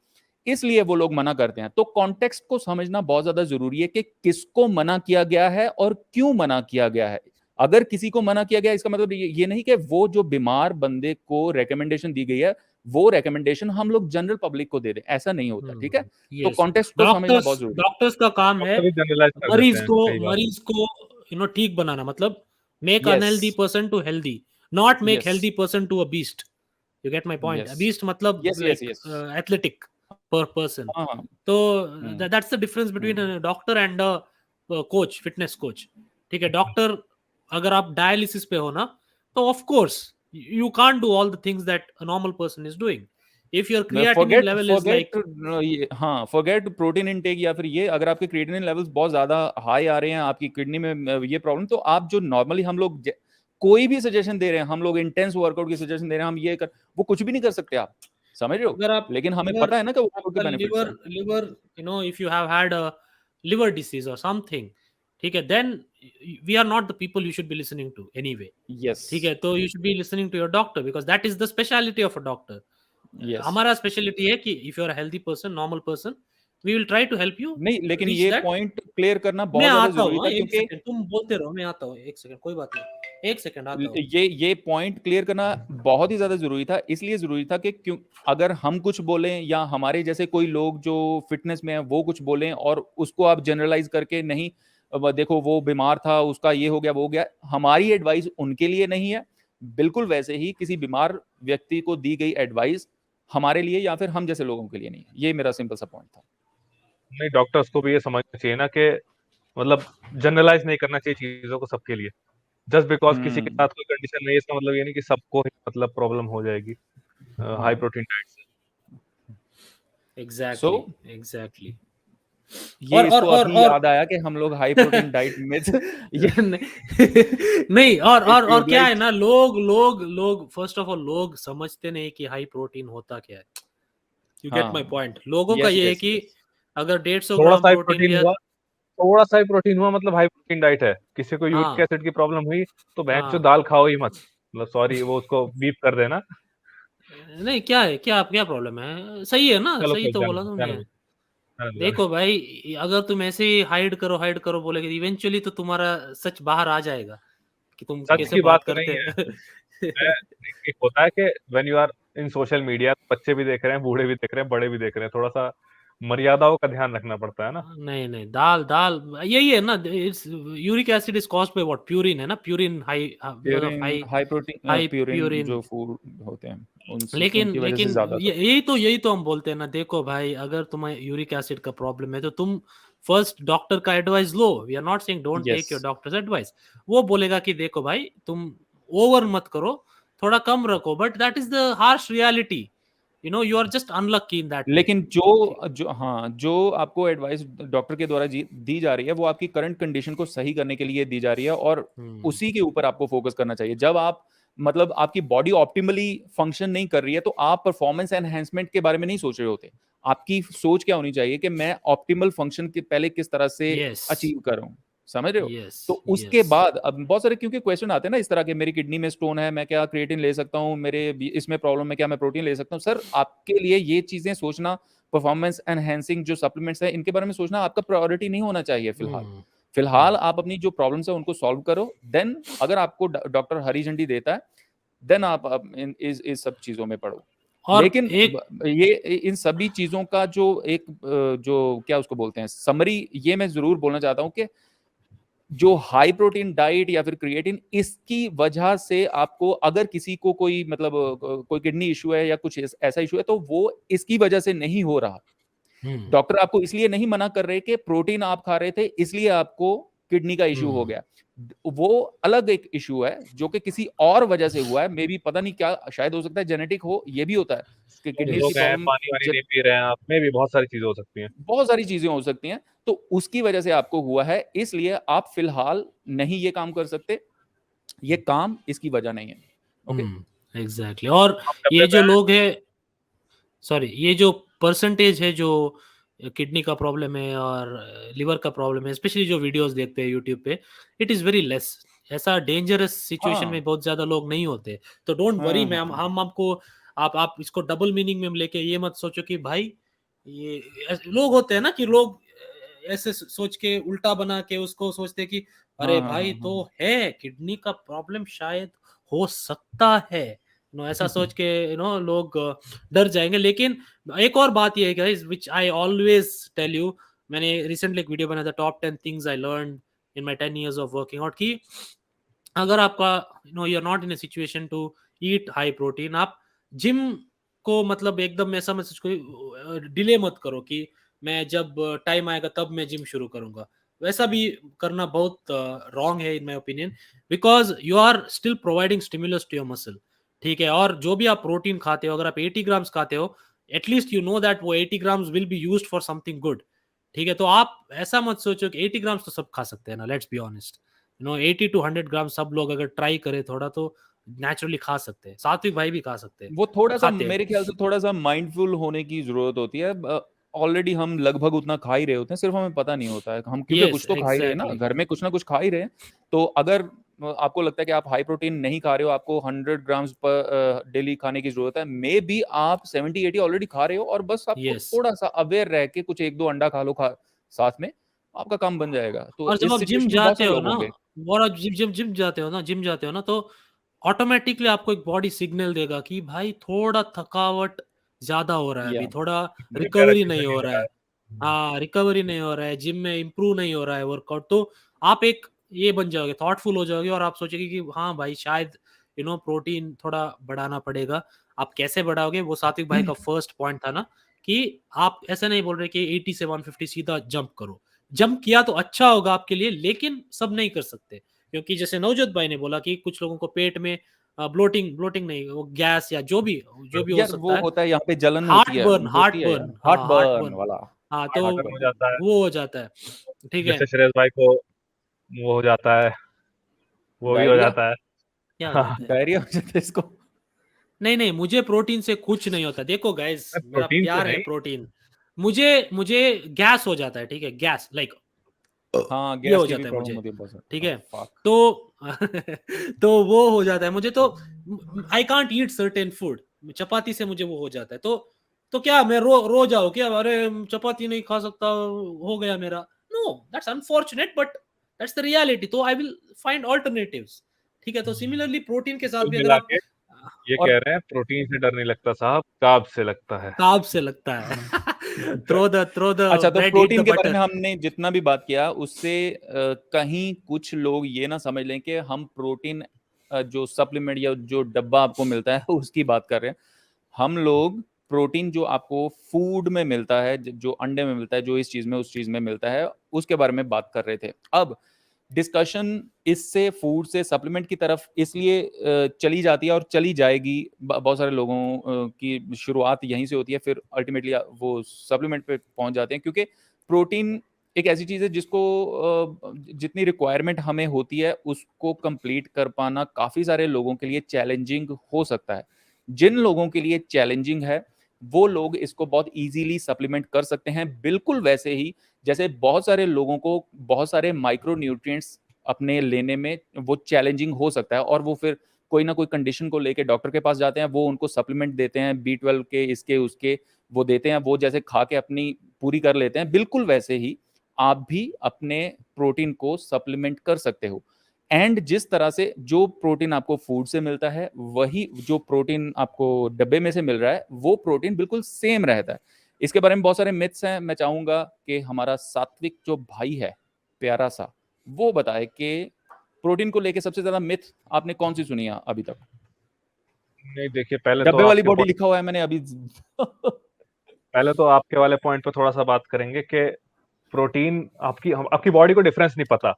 C: इसलिए वो लोग मना करते हैं. तो कॉन्टेक्स्ट को समझना बहुत ज्यादा जरूरी है कि किसको मना किया गया है और क्यों मना किया गया है. अगर किसी को मना किया गया इसका मतलब ये नहीं कि वो जो बीमार बंदे को रेकमेंडेशन दी गई है वो रेकमेंडेशन हम लोग जनरल पब्लिक को दे दें, ऐसा नहीं होता. ठीक है, तो
A: यस.
C: कॉन्टेक्स्ट को समझना बहुत जरूरी है.
A: डॉक्टर्स का काम है
B: डॉक्टर भी जनरलाइज कर देते
A: मरीज
B: हैं
A: को
B: कई बार.
A: मरीज को यू नो ठीक बनाना, मतलब make
C: Yes.
A: Unhealthy person to healthy, not make
C: Yes.
A: Healthy person to a beast. You get my point.
C: Yes.
A: Beast मतलब
C: Yes, yes,
A: like
C: yes.
A: Athletic पर पर्सन.
C: हाँ हाँ.
A: तो
C: hmm.
A: That's the difference between a doctor and a coach, fitness coach. ठीक है, doctor अगर आप dialysis पे हो ना तो of course you can't do all the things that a normal person is doing. If your creatinine level is like,
C: forget protein intake या फिर ये, अगर आपके क्रिएटिनिन लेवल्स बहुत ज्यादा हाई आ रहे हैं, आपकी किडनी में ये प्रॉब्लम, तो आप जो नॉर्मली हम लोग कोई भी सजेशन दे रहे हैं, हम लोग इंटेंस वर्कआउट की सजेशन दे रहे हैं, हम ये कर वो कुछ भी नहीं कर सकते आप, समझ रहे हो.
A: अगर आप
C: लेकिन हमें
A: अगर
C: पता है ना कि वर्कआउट के
A: आपका
C: बेनिफिट्स हैं.
A: Liver you know if you have had a liver disease और समथिंग, ठीक है, then we are not the people you should be listening to anyway.
C: Yes.
A: ठीक है, तो you should be listening to your doctor because that is the speciality of a doctor.
C: Yes.
A: हमारा speciality है कि if you are a healthy person, normal person, we will try to help you
C: नहीं, लेकिन
A: reach
C: ये
A: that.
C: Point clear करना
A: मैं
C: बहुत ज्यादा
A: आता
C: जरूरी
A: हूँ,
C: था,
A: एक
C: क्योंकि
A: सेकंड तुम बोलते रहो, मैं आता हूँ, एक सेकंड, कोई बात नहीं, एक सेकंड आता हूँ.
C: ये पॉइंट क्लियर करना बहुत ही ज्यादा जरूरी था. इसलिए जरूरी था कि क्यों अगर हम कुछ बोलें या हमारे जैसे कोई लोग जो फिटनेस में है वो कुछ बोलें और उसको आप जनरलाइज करके नहीं, देखो वो बीमार था, उसका ये हो गया, वो हो गया, हमारी एडवाइस उनके लिए नहीं है. बिल्कुल वैसे ही किसी बीमार व्यक्ति को दी गई एडवाइस हमारे लिए या फिर हम जैसे लोगों के लिए नहीं है. ये मेरा सिंपल सा पॉइंट था.
B: नहीं, डॉक्टर्स को भी ये समझना चाहिए ना कि मतलब जनरलाइज नहीं करना चाहिए चीजों को सबके लिए. जस्ट बिकॉज किसी के साथ कोई कंडीशन नहीं है इसका मतलब ये नहीं कि सबको ही मतलब प्रॉब्लम हो जाएगी हाई प्रोटीन डाइट से.
A: एग्जैक्टली.
C: ये इसको अभी याद आया कि हम लोग हाई प्रोटीन डाइट में
A: नहीं, और क्या है ना, लोग फर्स्ट ऑफ ऑल लोग समझते नहीं कि हाई प्रोटीन होता क्या है. You get my point. लोगों का ये है कि अगर 150
B: थोड़ा
A: ग्राम
B: सा
A: प्रोटीन लिया,
B: थोड़ा सा ही प्रोटीन हुआ मतलब हाई प्रोटीन डाइट है. किसी को यूरिक
A: हाँ
B: एसिड की प्रॉब्लम हुई तो भैंस जो
A: हाँ,
B: दाल खाओ ही मत, मतलब सॉरी वो उसको बीप कर देना.
A: नहीं क्या है, क्या प्रॉब्लम है, सही है ना,
B: चलो
A: सही
B: कोई
A: तो
B: जाने
A: बोला
B: दो,
A: तुमने.
B: जाने दो, जाने दो.
A: देखो भाई, अगर तुम ऐसे ही हाइड करो बोलेगे, इवेंचुअली तो तुम्हारा सच बाहर आ जाएगा कि तुम
B: सच
A: कैसे
B: की बात
A: बात
B: तो
A: करते
B: नहीं है.
A: हैं.
B: एक होता है कि when you are in social media, बच्चे भी देख रहे हैं, बूढ़े भी देख रहे हैं, बड़े भी देख रहे हैं, थोड़ा सा मर्यादाओं का ध्यान रखना पड़ता है ना.
A: नहीं, दाल यही है ना. It's uric acid is caused by what, purine है ना, प्यूरिन हाई, मतलब
C: हाई प्रोटीन
A: हाई
C: प्यूरिन जो फूड होते हैं
A: लेकिन
C: उनकी वजह से ज्यादा
A: यही तो हम बोलते हैं ना. देखो भाई, अगर तुम्हें यूरिक एसिड का प्रॉब्लम है तो तुम फर्स्ट डॉक्टर का एडवाइस लो. We are not saying don't take your doctor's advice. वो बोलेगा कि देखो भाई तुम ओवर मत करो, थोड़ा कम रखो, but that is the harsh reality. you are just unlucky in that way.
C: लेकिन जो आपको एडवाइस डॉक्टर के द्वारा दी जा रही है वो आपकी करंट कंडीशन को सही करने के लिए दी जा रही है, और उसी के ऊपर आपको फोकस करना चाहिए। जब आप मतलब आपकी बॉडी ऑप्टिमली फंक्शन नहीं कर रही है तो आप परफॉर्मेंस एनहेंसमेंट के बारे में नहीं सोच रहे होते। आपकी सोच क्या होनी चाहिए कि मैं ऑप्टिमल फंक्शन के पहले किस तरह से
A: Yes.
C: अचीव कर रहा हूँ, समझ रहे हो?
A: Yes,
C: तो उसके
A: yes.
C: बाद अब बहुत सारे क्योंकि क्वेश्चन आते हैं ना इस तरह के, मेरी किडनी में स्टोन है, मैं क्या क्रिएटिन ले सकता हूँ, मेरे इसमें प्रॉब्लम है, क्या मैं प्रोटीन ले सकता हूँ? सर आपके लिए ये चीजें सोचना, परफॉर्मेंस एनहेंसिंग जो सप्लीमेंट्स है इनके बारे में सोचना आपका प्रायोरिटी नहीं होना चाहिए फिलहाल आप अपनी जो प्रॉब्लम्स है उनको सॉल्व करो, देन अगर आपको डॉक्टर हरी झंडी देता है देन आप इस सब चीजों में पढ़ो।
A: और
C: लेकिन
A: एक
C: ये इन सभी चीजों का जो एक जो क्या उसको बोलते हैं समरी, ये मैं जरूर बोलना चाहता हूँ कि जो हाई प्रोटीन डाइट या फिर क्रिएटिन, इसकी वजह से आपको अगर किसी को कोई मतलब कोई किडनी इशू है या कुछ ऐसा इशू है तो वो इसकी वजह से नहीं हो रहा। डॉक्टर आपको इसलिए नहीं मना कर रहे कि प्रोटीन आप खा रहे थे इसलिए आपको किडनी का इशू हो गया, वो अलग एक इशू है जो कि किसी और वजह से हुआ है, मे बी पता नहीं क्या, शायद हो सकता है जेनेटिक हो, ये भी होता है कि किडनी की प्रॉब्लम,
B: पानी वानी नहीं पी रहे हैं आप में भी बहुत सारी चीजें हो सकती हैं,
C: बहुत सारी चीजें हो सकती हैं, तो उसकी वजह से आपको हुआ है, इसलिए आप फिलहाल नहीं ये काम कर सकते, ये काम इसकी वजह नहीं है। Okay
A: exactly. और ये जो लोग है, सॉरी, ये जो परसेंटेज है जो किडनी का प्रॉब्लम है और लिवर का प्रॉब्लम है, स्पेशली जो वीडियोस देखते हैं यूट्यूब पे, इट इज वेरी लेस। ऐसा डेंजरस सिचुएशन में बहुत ज्यादा लोग नहीं होते, तो डोंट वरी मैम। हम आपको आप इसको डबल मीनिंग में लेके ये मत सोचो कि भाई ये लोग होते हैं ना कि लोग ऐसे सोच के उल्टा बना के उसको सोचते हैं कि अरे भाई तो है किडनी का प्रॉब्लम, शायद हो सकता है, ऐसा सोच के लोग डर जाएंगे। लेकिन एक और बात ये है guys, which I always tell you, मैंने रिसेंटली एक वीडियो बनाया था, top 10 things I learn in my 10 years of working out, कि अगर आपका you are not in a situation to eat high protein, आप जिम को मतलब एकदम ऐसा मैसेज को डिले मत करो कि मैं जब टाइम आएगा तब मैं जिम शुरू करूंगा। वैसा भी करना बहुत रॉन्ग है in my opinion, because you are still providing stimulus to your muscle, ठीक है। और जो भी आप प्रोटीन खाते हो, अगर आप 80 ग्राम्स खाते हो, एटलीस्ट यू नो दैट वो 80 grams will be used for something good, ठीक है। तो आप ऐसा मत सोचो कि 80 ग्राम्स तो सब खा सकते हैं ना, लेट्स बी ऑनेस्ट, 80 टू 100 ग्राम सब लोग अगर ट्राई करें थोड़ा तो नेचुरली खा सकते हैं, सात्विक भाई भी खा सकते हैं,
C: वो थोड़ा सा
A: खाते हैं।
C: मेरे ख्याल से थोड़ा सा माइंडफुल होने की जरूरत होती है। ऑलरेडी हम लगभग उतना खा ही रहे होते हैं, सिर्फ हमें पता नहीं होता है हम, क्योंकि कुछ तो खा ही रहे हैं ना, घर में कुछ ना कुछ खा ही रहे हैं। तो अगर आपको लगता है कि आप हाई प्रोटीन नहीं खा रहे हो, आपको 100 ग्राम्स पर डेली खाने की जरूरत है, मे बी आप 70-80 ऑलरेडी खा रहे हो, और बस आपको थोड़ा सा अवेयर रह के कुछ 1-2 अंडा खा लो साथ में, आपका काम बन जाएगा। तो
A: और जब आप जिम जाते हो ना,
C: और
A: आप जिम जाते हो ना, तो ऑटोमेटिकली आपको एक बॉडी सिग्नल देगा कि भाई थोड़ा थकावट ज्यादा हो रहा है, अभी थोड़ा रिकवरी नहीं हो रहा है, हाँ रिकवरी नहीं हो रहा है, जिम में इंप्रूव नहीं हो रहा है वर्कआउट, तो आप एक ये बन जाओगे, थॉटफुल हो जाओगे, और आप सोचोगे कि हाँ भाई शायद प्रोटीन थोड़ा बढ़ाना पड़ेगा। आप कैसे बढ़ाओगे, वो सात्विक भाई का फर्स्ट पॉइंट था ना, कि आप ऐसा नहीं बोल रहे कि 80 से 150 सीधा जंप करो। जंप किया तो अच्छा होगा आपके लिए, लेकिन सब नहीं कर सकते, क्योंकि जैसे नवजोत भाई ने बोला कि कुछ लोगों को पेट में ब्लोटिंग नहीं, वो गैस या जो भी हो सकता
C: वो
A: है,
C: होता है यहाँ पे जलन
A: हार्ट
C: होती है,
A: बर्न,
B: वाला
A: हाँ, तो
B: हो जाता है,
A: वो हो जाता है, ठीक है।
B: जैसे श्रेयस भाई को वो हो जाता है, वो भी हो जाता है,
A: क्या हो जाता है?
C: डायरिया हो जाता है इसको।
A: नहीं, मुझे प्रोटीन से कुछ नहीं होता, देखो गाइस, मेरा
B: प्रोटीन से
A: प्यार है
B: नहीं,
A: प्रोटीन, मुझे गैस हो जाता है, ठीक है, गैस लाइक
C: हाँ,
A: ये
C: गैस
A: हो
C: की भी
A: जाता है
C: प्रॉब्लम
A: मुझे,
C: होती है बहुत
A: ठीक
C: सारी।
A: है।
C: fuck।
A: तो तो वो हो जाता है मुझे, तो I can't eat certain food, chapati से मुझे वो हो जाता है, तो क्या मैं रो जाऊं क्या, अरे चपाती नहीं खा सकता, हो गया मेरा? No, that's unfortunate, but that's the reality, तो आई विल फाइंड ऑल्टरनेटिव्स, ठीक है। तो सिमिलरली प्रोटीन के साथ
B: कुल
A: भी अगर
B: मिला
A: आप
B: के ये
C: और
B: कह रहे हैं प्रोटीन से डर नहीं लगता साहब, कार्ब से लगता है।
A: काब से लगता है थ्रो द
C: अच्छा, तो
A: ब्रेड, ईट
C: प्रोटीन
A: द
C: के बारे
A: बटर।
C: में हमने जितना भी बात किया उससे कहीं कुछ लोग ये ना समझ लें कि हम प्रोटीन जो सप्लीमेंट या जो डब्बा आपको मिलता है उसकी बात कर रहे हैं। हम लोग प्रोटीन जो आपको फूड में मिलता है, जो अंडे में मिलता है, जो इस चीज में उस चीज में मिलता है, उसके बारे में बात कर रहे थे। अब डिस्कशन इससे फूड से सप्लीमेंट की तरफ इसलिए चली जाती है और चली जाएगी, बहुत सारे लोगों की शुरुआत यहीं से होती है, फिर अल्टीमेटली वो सप्लीमेंट पे पहुंच जाते हैं, क्योंकि प्रोटीन एक ऐसी चीज़ है जिसको जितनी रिक्वायरमेंट हमें होती है उसको कंप्लीट कर पाना काफ़ी सारे लोगों के लिए चैलेंजिंग हो सकता है। जिन लोगों के लिए चैलेंजिंग है वो लोग इसको बहुत इजीली सप्लीमेंट कर सकते हैं, बिल्कुल वैसे ही जैसे बहुत सारे लोगों को बहुत सारे माइक्रो न्यूट्रिएंट्स अपने लेने में वो चैलेंजिंग हो सकता है, और वो फिर कोई ना कोई कंडीशन को लेके डॉक्टर के पास जाते हैं, वो उनको सप्लीमेंट देते हैं, B12 के इसके उसके वो देते हैं, वो जैसे खा के अपनी पूरी कर लेते हैं, बिल्कुल वैसे ही आप भी अपने प्रोटीन को सप्लीमेंट कर सकते हो। एंड जिस तरह से जो प्रोटीन आपको फूड से मिलता है वही जो प्रोटीन आपको डब्बे में से मिल रहा है वो प्रोटीन बिल्कुल सेम रहता है। इसके बारे में बहुत सारे मिथ्स हैं, मैं चाहूंगा कि हमारा सात्विक जो भाई है प्यारा सा, वो बताए कि प्रोटीन को लेके सबसे ज्यादा मिथ आपने कौन सी सुनी है अभी तक?
B: नहीं देखिए, पहले
C: डब्बे
B: तो
C: वाली
B: आपके
C: बॉडी लिखा हुआ है मैंने अभी।
B: पहले तो आपके वाले पॉइंट पे थोड़ा सा बात करेंगे कि प्रोटीन आपकी बॉडी को डिफरेंस नहीं पता।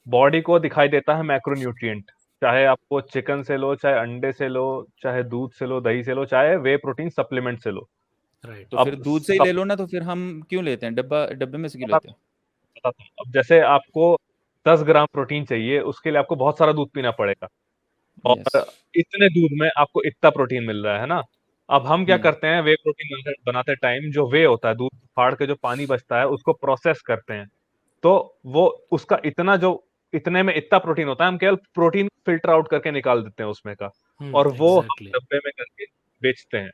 B: बॉडी को दिखाई देता है मैक्रोन्यूट्रिएंट, चाहे आपको चिकन से लो, चाहे अंडे से लो, चाहे दूध से लो, दही से लो, चाहे वे प्रोटीन सप्लीमेंट से लो।
A: राइट।
C: तो फिर दूध से ही ले लो ना, तो फिर हम क्यों लेते हैं डब्बे में से क्यों लेते हैं?
B: अब जैसे आपको 10 ग्राम प्रोटीन चाहिए, उसके लिए आपको बहुत सारा दूध पीना पड़ेगा, और
C: Yes.
B: इतने दूध में आपको इतना प्रोटीन मिल रहा है ना। अब हम क्या करते हैं, वे प्रोटीन बनाते टाइम जो वे होता है, दूध फाड़ के जो पानी बचता है उसको प्रोसेस करते हैं, तो वो उसका इतने में इतना प्रोटीन होता है, हम केवल प्रोटीन फिल्टर आउट करके निकाल देते हैं उसमें का, और वो हम
A: एग्जैक्टली।
B: डब्बे में करके बेचते हैं।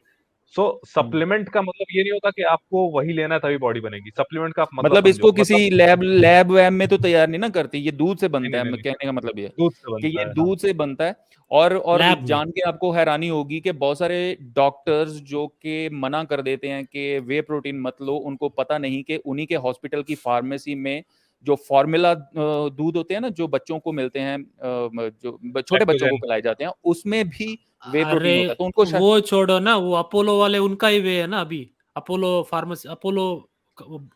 B: सो सप्लीमेंट का मतलब ये नहीं होता कि आपको वही लेना है तभी बॉडी बनेगी। सप्लीमेंट का आप
C: मतलब
B: समझो,
C: इसको किसी लैब वैब में तो तैयार नहीं ना करती, ये दूध से बनता है।
B: नहीं,
C: मैं कहने का मतलब ये
B: दूध से
C: कि
B: बनता
C: ये
B: है, हाँ।
C: दूध से बनता है। और
A: लैब में।
C: जान के आपको हैरानी होगी कि बहुत सारे डॉक्टर्स जो कि मना कर देते हैं कि वे प्रोटीन मत लो, उनको पता नहीं कि उन्हीं के हॉस्पिटल की फार्मेसी में जो फॉर्मूला दूध होते हैं ना, जो बच्चों को मिलते हैं, जो छोटे बच्चों को
B: लैक्टोजन।
C: पिलाए जाते हैं, उसमें भी वे
A: अरे
C: प्रोटीन होता है, तो उनको शायद
A: वो छोड़ो ना, वो अपोलो वाले उनका ही वे है ना अभी। अपोलो फार्मेसी, अपोलो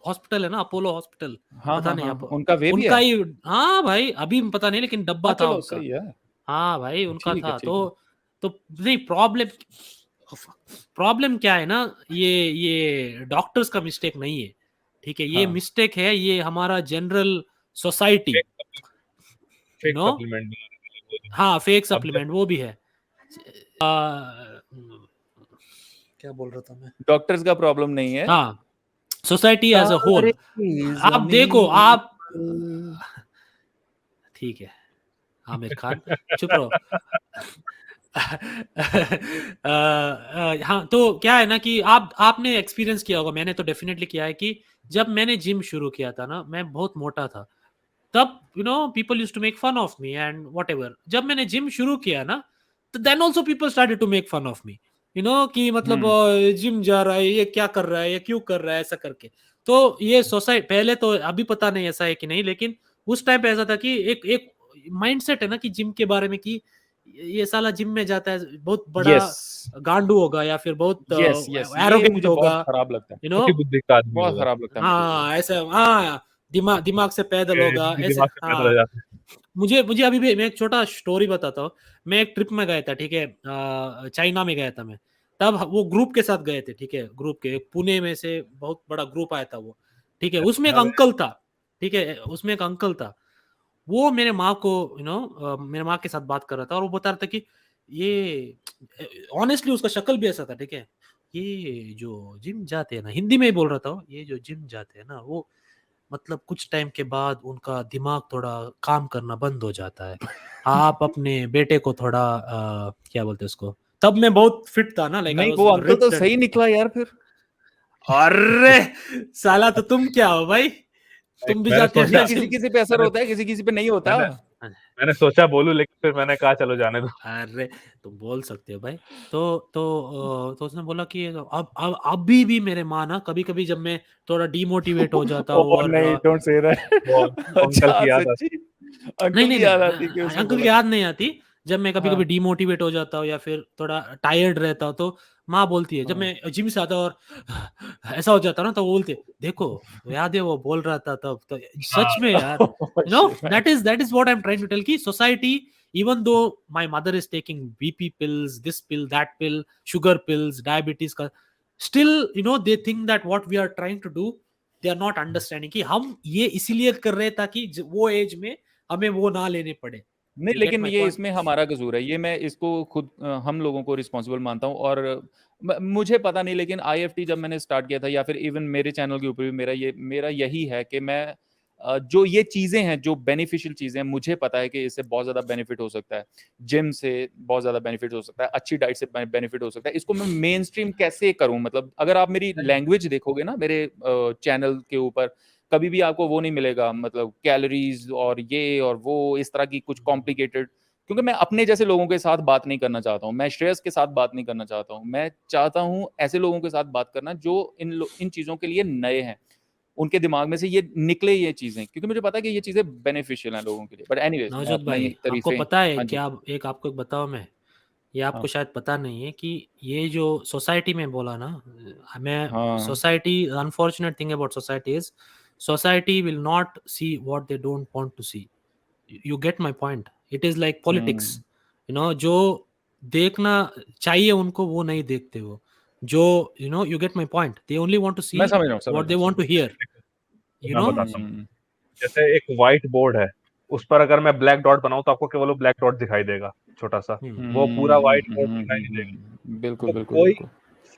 A: हॉस्पिटल है ना, अपोलो हॉस्पिटल।
C: हाँ
A: पता
C: हाँ
A: नहीं
C: हाँ,
A: आप
C: उनका वे भी
A: उनका
C: है।
A: ही। हाँ भाई, अभी पता नहीं, लेकिन डब्बा
C: हाँ
A: था
C: चलो
A: उनका।
C: सही है,
A: हाँ भाई, उनका
C: ठीक है
A: था।
C: ठीक है।
A: तो नहीं, प्रॉब्लम क्या है ना, ये डॉक्टर्स का मिस्टेक नहीं है, ठीक है। ये
C: हाँ
A: मिस्टेक है, ये हमारा general society,
B: fake
A: no.
B: Supplement.
A: हाँ, फेक
B: अब
A: सप्लीमेंट वो भी है। क्या बोल रहा था मैं?
C: डॉक्टर्स का प्रॉब्लम नहीं है।
A: हाँ, सोसाइटी एज अ
C: तारे
A: होल। आप देखो,
C: ज़मीन
A: आप
C: पर।
A: ठीक है, आमिर खान चुप रहो। हाँ, तो क्या है ना कि आपने एक्सपीरियंस किया होगा, मैंने तो डेफिनेटली किया है कि जब मैंने जिम शुरू किया था ना, मैं बहुत मोटा था। तब people used to make fun of me and whatever. जब मैंने जिम शुरू किया ना, तो then also people started to make fun of me, कि मतलब जिम जा रहा है, ये क्या कर रहा है, ये क्यों कर रहा है, ऐसा करके। तो ये सोसाइटी पहले तो, अभी पता नहीं ऐसा है कि नहीं, लेकिन उस टाइम पे ऐसा था कि एक एक माइंडसेट है ना कि जिम के बारे में, कि ये साला जिम में जाता है, बहुत बड़ा
C: यस
A: गांडू होगा, या फिर बहुत
C: यस यस, ये
A: एरोगेंट
C: मुझे बहुत
A: होगा,
C: खराब लगता है,
A: यू नो
B: छोटी बुद्धि का आदमी
C: बहुत
B: होगा,
C: खराब लगता है मुझे ये।
A: हाँ, ऐसा, हाँ, दिमाग से पैदल होगा, ऐसे।
B: दिमाग से पैदल हो
A: हाँ,
B: जाता है।
A: मुझे अभी भी, मैं एक छोटा स्टोरी बताता हूँ। मैं एक ट्रिप में गया था, ठीक है, चाइना में गया था मैं। तब वो ग्रुप के साथ गए थे, ठीक है, ग्रुप के पुणे में से बहुत बड़ा ग्रुप आया था वो, ठीक है। उसमें एक
B: हाँ,
A: अंकल था, ठीक है, उसमें एक अंकल था। वो मेरे माँ को, मेरे माँ के साथ बात कर रहा था, और वो बता रहा था कि ये, ऑनेस्टली उसका शक्ल भी ऐसा था, ठीक है, ये जो जिम जाते हैं ना, हिंदी में ही बोल रहा था वो, ये जो जिम जाते हैं ना, वो मतलब कुछ टाइम के बाद उनका दिमाग थोड़ा काम करना बंद हो जाता है। आप अपने बेटे को थोड़ा क्या बोलते हैं उसको, तब मैं बहुत फिट था ना, लाइक आई
C: नहीं,
A: वाज
C: वो अंकल तो
A: रिप्ड एंड।
C: सही निकला यार फिर।
A: अरे साला, तो तुम क्या हो भाई, तुम भी
B: मैंने
A: जाते हो
B: सोचा
A: ना
C: किसी
A: जिम?
C: किसी पे असर
B: मैंने
C: होता है, किसी किसी पे नहीं होता।
B: मैंने मैंने सोचा बोलूं, लेकिन फिर मैंने कहा चलो जाने दो।
A: अरे तुम बोल सकते हो भाई। तो उसने बोला कि अब अभी भी मेरे माँ ना, कभी कभी जब मैं थोड़ा डिमोटिवेट हो जाता हूँ,
C: ओह
A: और
C: नहीं, डोंट से दैट।
B: वो अंकल
C: अच्छा
B: की याद आती।
C: सच्ची
A: नहीं
C: अंकल
A: नहीं
C: की याद
A: नहीं,
C: आती कि उसने
A: अंकल की
C: बोला।
A: याद नहीं आती, जब मैं कभी
C: हाँ।
A: कभी डिमोटिवेट हो जाता हूँ या फिर थोड़ा टायर्ड रहता हूँ, तो माँ बोलती है, जब
C: हाँ।
A: मैं जिम से आता हूँ और ऐसा हो जाता है ना, तो वो बोलते देखो, याद है वो बोल रहा था तब, तो सच में यार, you know, that is what I'm trying to tell, ki society, even though my mother is taking BP pills, this pill, that pill, sugar pills, diabetes का, still they think that what we are trying to do, they are not understanding कि हम ये इसीलिए कर रहे हैं ताकि वो एज में हमें वो ना लेने पड़े.
C: नहीं,
A: You get
C: लेकिन
A: my
C: ये
A: point?
C: इसमें हमारा कसूर है, ये मैं इसको खुद हम लोगों को रिस्पॉन्सिबल मानता हूँ। और मुझे पता नहीं, लेकिन IFT जब मैंने स्टार्ट किया था, या फिर इवन मेरे चैनल के ऊपर भी मेरा यही है कि मैं जो ये चीज़ें हैं, जो बेनिफिशियल चीज़ें हैं, मुझे पता है कि इससे बहुत ज़्यादा बेनिफिट हो सकता है। जिम से बहुत ज़्यादा बेनिफिट हो सकता है, अच्छी डाइट से बेनिफिट हो सकता है। इसको मैं मेन स्ट्रीम कैसे करूँ? मतलब अगर आप मेरी लैंग्वेज देखोगे ना मेरे चैनल के ऊपर, कभी भी आपको वो नहीं मिलेगा, मतलब कैलोरीज और ये और वो इस तरह की कुछ कॉम्प्लिकेटेड, क्योंकि मैं अपने जैसे लोगों के साथ बात नहीं करना चाहता हूँ, मैं श्रेयस के साथ बात नहीं करना चाहता हूँ। मैं चाहता हूँ ऐसे लोगों के साथ बात करना जो इन चीज़ों के लिए नए हैं, उनके दिमाग में से ये निकले ये चीज़ें, क्योंकि मुझे पता है कि ये चीज़ें बेनिफिशियल हैं लोगों के लिए। बट एनीवेज मैं
A: नवजोत
C: अपना
A: भाई,
C: ये
A: आपको
C: तारीफें।
A: पता है
C: हाँ जी।
A: क्या, आपको एक बताओ मैं, ये आपको
C: हाँ।
A: शायद पता नहीं है कि ये जो सोसाइटी में बोला ना, मैं
C: हाँ।
A: Society, unfortunate thing about society is, society will not see what they don't want to see. You get my point? It is like politics,
C: हुँ।
A: जो देखना चाहिए उनको वो नहीं देखते वो, जो you get my point, they only want to see
C: मैं समझ रहा हूँ, समझ
A: व्हाट
C: रहा
A: दे
C: हूँ,
A: वांट
C: समझ
A: टू हियर,
B: तो मैं बताता हूँ।
C: हुँ।
B: जैसे एक व्हाइट बोर्ड है, उस पर अगर मैं ब्लैक डॉट बनाऊँ तो आपको केवल वो ब्लैक डॉट दिखाई देगा, छोटा-सा। वो पूरा व्हाइट बोर्ड दिखाई नहीं देगा।
C: बिल्कुल,
B: तो
C: बिल्कुल,
B: कोई
C: बिल्कुल।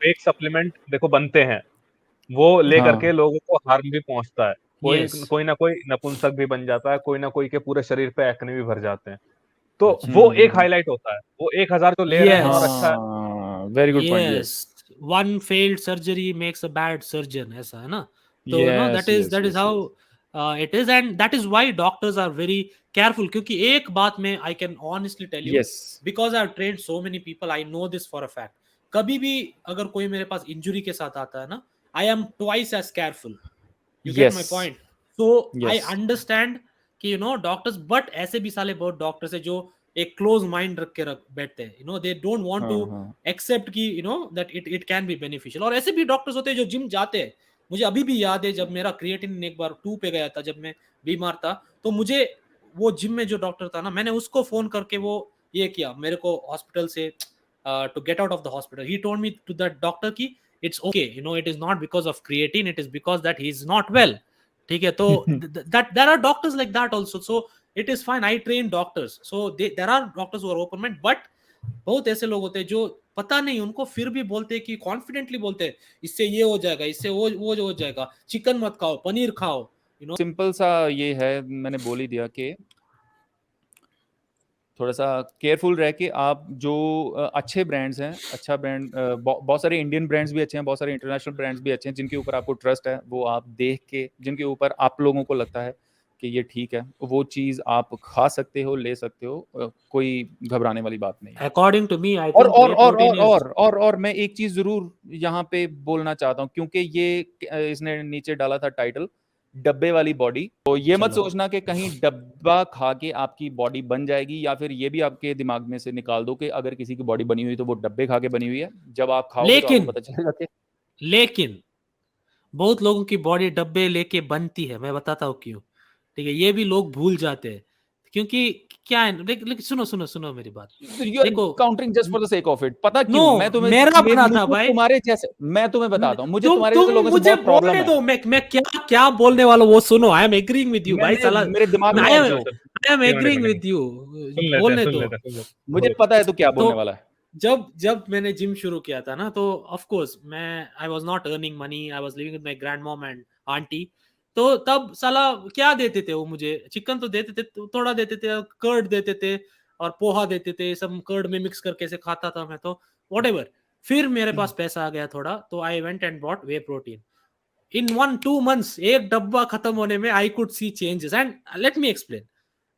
B: फेक सप्लीमेंट देखो बनते हैं, वो लेकर के
C: हाँ।
B: लोगों को हार्म भी पहुँचता है। कोई
A: यस,
B: कोई ना कोई नपुंसक भी बन जाता है, कोई ना कोई के पूरे शरीर पे एक्ने भी भर जाते हैं। तो वो एक
C: हुँ।
B: हाइलाइट होता है। वो 1000 जो ले रहे हैं और
A: यस,
B: अच्छा
C: हाँ, very good point,
A: yes,
C: yes.
A: One failed surgery makes a bad surgeon, ऐसा है ना? तो
C: yes, yes,
A: that is
C: yes,
A: how
C: yes.
A: It is, and that is why doctors are very careful, क्योंकि एक बात में I can honestly tell you,
C: yes,
A: because I have trained so many people, I know this for a fact. कभी भी अगर कोई मेरे पास injury के साथ आता है ना, I am twice as careful. You get
C: yes,
A: my point? So I
C: yes.
A: Understand कि डॉक्टर्स, बट ऐसे भी साले बहुत डॉक्टर्स है जो एक क्लोज माइंड रख के रख बैठते हैं, दे डोंट वांट टू
C: हाँ, हाँ।
A: एक्सेप्ट कि that it can be beneficial. और ऐसे भी डॉक्टर्स होते हैं जो जिम जाते हैं. मुझे अभी भी याद है, जब मेरा क्रिएटिन एक बार 2 पे गया था, जब मैं बीमार था, तो मुझे वो जिम में जो डॉक्टर था ना, मैंने उसको फोन करके वो ये किया मेरे को हॉस्पिटल से, to get out of the hospital. He told me to that doctor कि it's okay, it is not because of creatine, it is because that he is not well. ठीक है, तो that there are doctors like that also, so it is fine. I train doctors, so there are doctors who are open mind, but बहुत ऐसे लोग होते हैं जो पता नहीं उनको फिर भी बोलते हैं कि कॉन्फिडेंटली बोलते हैं, इससे ये हो जाएगा, इससे वो हो जाएगा, चिकन मत खाओ, पनीर खाओ.
C: सिंपल सा ये है, मैंने बोल ही दिया कि थोड़ा-सा केयरफुल रह के आप जो अच्छे ब्रांड्स हैं, अच्छा ब्रांड, बहुत सारे इंडियन ब्रांड्स भी अच्छे हैं, बहुत सारे इंटरनेशनल ब्रांड्स भी अच्छे हैं, जिनके ऊपर आपको ट्रस्ट है, वो आप देख के, जिनके ऊपर आप लोगों को लगता है कि ये ठीक है, वो चीज़ आप खा सकते हो, ले सकते हो, कोई घबराने वाली बात नहीं है।
A: अकॉर्डिंग टू मी, आई
C: और
A: थिंक
C: और
A: वे
C: और और
A: प्रोटीन इज.
C: और और और मैं एक चीज़ ज़रूर यहाँ पे बोलना चाहता हूँ, क्योंकि ये इसने नीचे डाला था टाइटल, डब्बे वाली बॉडी। तो ये मत
A: चलो,
C: सोचना कि कहीं डब्बा खा के आपकी बॉडी बन जाएगी, या फिर ये भी आपके दिमाग में से निकाल दो कि अगर किसी की बॉडी बनी हुई है तो वो डब्बे खा के बनी हुई है। जब आप खाओगे तो आपको
A: लेकिन
C: पता चलेगा कि
A: लेकिन बहुत लोगों की बॉडी डब्बे लेके बनती है, मैं बताता हूँ क्यों. ठीक है, ये भी लोग भूल जाते हैं, क्योंकि क्या है, लेकिन सुनो सुनो सुनो मेरी बात.
C: यू आर
A: देखो,
C: counting just for the sake of it. पता
A: नो,
C: क्यों?
A: मेरा बना था
C: मुझे
A: भाई.
C: तुम्हारे जैसे, मैं तुम्हें बताता हूँ, मुझे तुम्हारे
A: तुम
C: जैसे लोगों से
A: मुझे
C: बहुत प्रॉब्लम
A: बोलने
C: है।
A: दो, मैं क्या क्या बोलने वाला हूँ वो सुनो. I am agreeing with you भाई, साला.
C: मेरे दिमाग में
A: आई
C: मत
A: एम
C: जो,
B: चलो,
A: आई एम
B: एक मिनट, एक
A: एग्रीइंग
B: मिनट, एक
A: विद
B: मिनट।
A: यू, बोलने दो.
B: सुन लेते हैं।
C: मुझे
B: बोलो।
C: पता है तू क्या
A: तो
C: बोलने वाला है।
A: जब जब मैंने जिम शुरू किया था ना, तो ऑफ कोर्स मैं, I was not earning money, I was living with my grand mom and aunty. तो तब साला क्या देते थे वो मुझे, चिकन तो देते थे, थोड़ा देते थे, कर्ड देते थे और पोहा देते थे, सब कर्ड में मिक्स करके से खाता था मैं, तो व्हाटएवर. फिर मेरे पास पैसा आ गया थोड़ा, तो I went and bought whey protein. In 1-2 months एक डब्बा खत्म होने में I could see changes, and let me explain.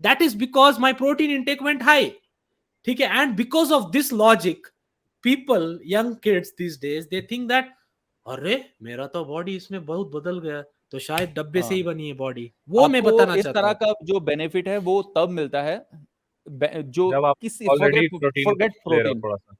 A: That is because my protein intake went high. ठीक है, and because of this logic, people, young kids these days, they think that अरे मेरा तो बॉडी इसमें बहुत बदल गया, तो शायद डब्बे से
C: हाँ,
A: ही बनी है बॉडी. वो मैं
C: आपको
A: बताना
C: इस
A: चाहता
C: तरह
A: हूँ.
C: का जो बेनिफिट है वो तब मिलता है जो
B: जब आप
C: किसी
B: ऑलरेडी प्रोटीन
C: फॉरगेट
B: ले रहे हो
C: प्रोटीन,
B: थोड़ा सा।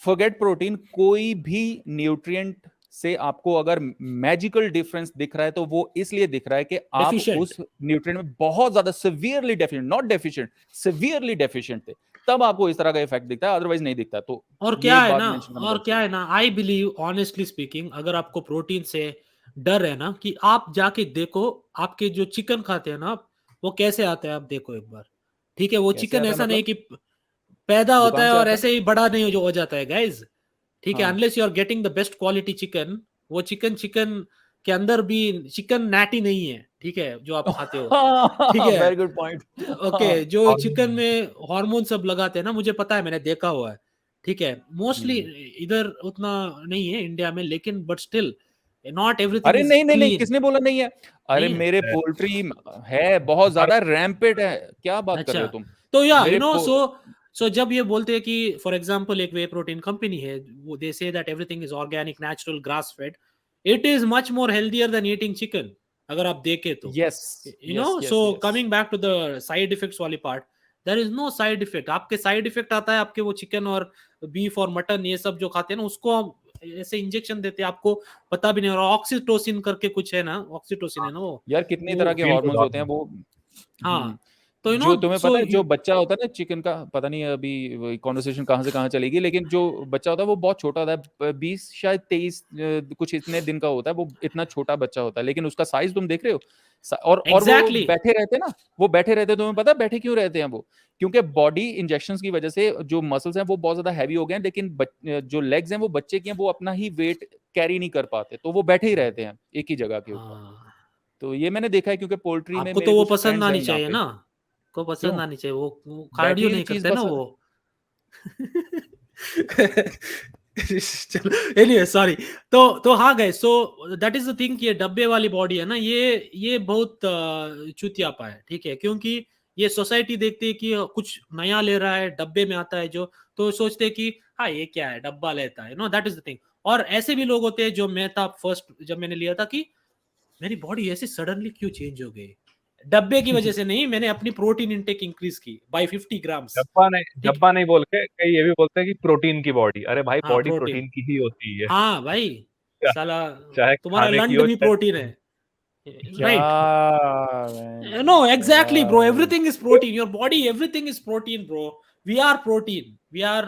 C: फॉरगेट प्रोटीन, कोई भी न्यूट्रिएंट से आपको अगर मैजिकल डिफरेंस दिख रहा है तो वो इसलिए दिख रहा है कि आप
A: Deficient.
C: उस न्यूट्रिएंट में बहुत ज्यादा severely deficient, not deficient, severely deficient थे, तब आपको इस तरह का इफेक्ट दिखता है, अदरवाइज नहीं दिखता। तो
A: और
C: ये
A: क्या
C: एक
A: है
C: बात
A: ना,
C: मेंशन करना
A: और
C: बहुत
A: क्या है ना, आई बिलीव ऑनेस्टली स्पीकिंग, अगर आपको प्रोटीन से डर है ना, कि आप जाके देखो आपके जो चिकन खाते हैं ना, वो कैसे आता है, आप देखो एक बार, ठीक है। वो
C: कैसे
A: चिकन
C: आता है
A: ऐसा नहीं
C: मतलब
A: कि पैदा होता
C: दुकान
A: है
C: से
A: और
C: आता
A: ऐसे ही बड़ा नहीं हो जाता है गाइज, ठीक है।
C: हाँ
A: unless you are getting the best quality chicken, वो चिकन चिकन के अंदर भी चिकन नैटी नहीं है, ठीक है, जो आप खाते हो, ठीक है।
C: Very good point.
A: ओके,
C: हाँ
A: जो
B: और
A: चिकन में हार्मोन सब लगाते हैं ना, मुझे पता है, मैंने देखा हुआ है, ठीक है। मोस्टली इधर उतना नहीं है इंडिया में, लेकिन बट स्टिल नॉट एवरीथिंग
C: अरे
A: इज
C: नहीं नहीं नहीं,
A: क्लीन।
C: किसने बोला नहीं है? अरे
A: नहीं है,
C: मेरे
B: है।
C: पोल्ट्री है, बहुत
B: हर
C: ज्यादा रैम्पेट है, क्या बात कर रहे
A: अच्छा।
C: हो तुम?
A: तो या
C: मेरे
A: सो जब ये बोलते हैं कि फॉर एग्जांपल एक वे प्रोटीन कंपनी है, वो they say that everything is organic, natural, grass fed, it is much more healthier than eating chicken, अगर आप देखें तो,
C: yes
A: you
C: yes
A: no.
C: Yes
A: so
C: yes,
A: coming back to the side effects वाली part, there is no side effect. आपके side effect आता है आपके वो चिकन और बीफ और मटन ये सब जो खाते हैं ना, उसको हम ऐसे इंजेक्शन देते हैं, आपको पता भी नहीं। और ऑक्सीटोसिन करके कुछ है ना, ऑक्सीटोसिन है ना वो
C: यार कितनी
A: वो
C: तरह के
B: फील गुड
C: हॉर्मोन्स होते हैं
B: हार्मोन।
C: वो।
A: हाँ, तो यू नो,
C: जो तुम्हें
A: सो
C: पता है, जो बच्चा होता है ना चिकन का, पता नहीं अभी कॉन्वर्सेशन कहाँ से कहाँ चलेगी, लेकिन जो बच्चा होता है वो बहुत छोटा होता है, 20 शायद 23 कुछ इतने दिन का होता है, वो इतना छोटा बच्चा होता है, लेकिन उसका साइज तुम देख रहे हो। और वो
A: एग्जैक्टली।
C: बैठे रहते हैं ना, वो बैठे रहते हैं, तुम्हें पता है बैठे क्यों रहते हैं वो? क्योंकि बॉडी इंजेक्शंस की वजह से जो मसल्स हैं वो बहुत ज्यादा हैवी हो गए हैं, लेकिन जो लेग्स हैं वो बच्चे की हैं, वो अपना ही वेट कैरी नहीं कर पाते, तो वो बैठे ही रहते हैं एक ही जगह के ऊपर।
A: हाँ,
C: तो ये मैंने देखा है, क्योंकि पोल्ट्री में
A: आपको
C: मेरे
A: तो वो
C: कुछ
A: पसंद
C: फ्रेंड्स हैं
A: आनी
C: यहाँ
A: चाहिए
C: पे।
A: ना, को
C: क्यों?
A: पसंद आनी चाहिए, वो कार्डियो
C: बैठी हुई
A: नहीं
C: चीज
A: करते ना
C: बस।
A: वो। चलो, एनीवे सॉरी। तो हाँ गए, so that is the thing कि ये डब्बे वाली बॉडी है ना, ये बहुत चुतियापा है, ठीक है। क्योंकि ये सोसाइटी देखती है कि कुछ नया ले रहा है, डब्बे में आता है जो, तो सोचते हैं कि हाँ ये क्या है, डब्बा लेता है, no, that is the thing. और ऐसे भी लोग होते हैं, जो मैं था फर्स्ट जब मैंने लिया था, कि मेरी बॉडी ऐसे सडनली क्यों चेंज हो गई, डब्बे की वजह से नहीं, मैंने अपनी प्रोटीन इंटेक इंक्रीज की बाय 50 ग्राम्स, ठीक।
B: डब्बा नहीं बोल के कई ये भी बोलते हैं कि प्रोटीन की बॉडी। अरे भाई,
A: हाँ,
B: बॉडी
A: प्रोटीन।
B: प्रोटीन की ही होती है।
A: हाँ भाई,
B: क्या-
A: साला
B: चाहे
A: तुम्हारा
B: खाने की
A: लंड
B: हो
A: भी प्रोटीन है,
C: क्या
A: right. No, exactly bro, everything is protein, your body, everything is protein bro. We are protein, we are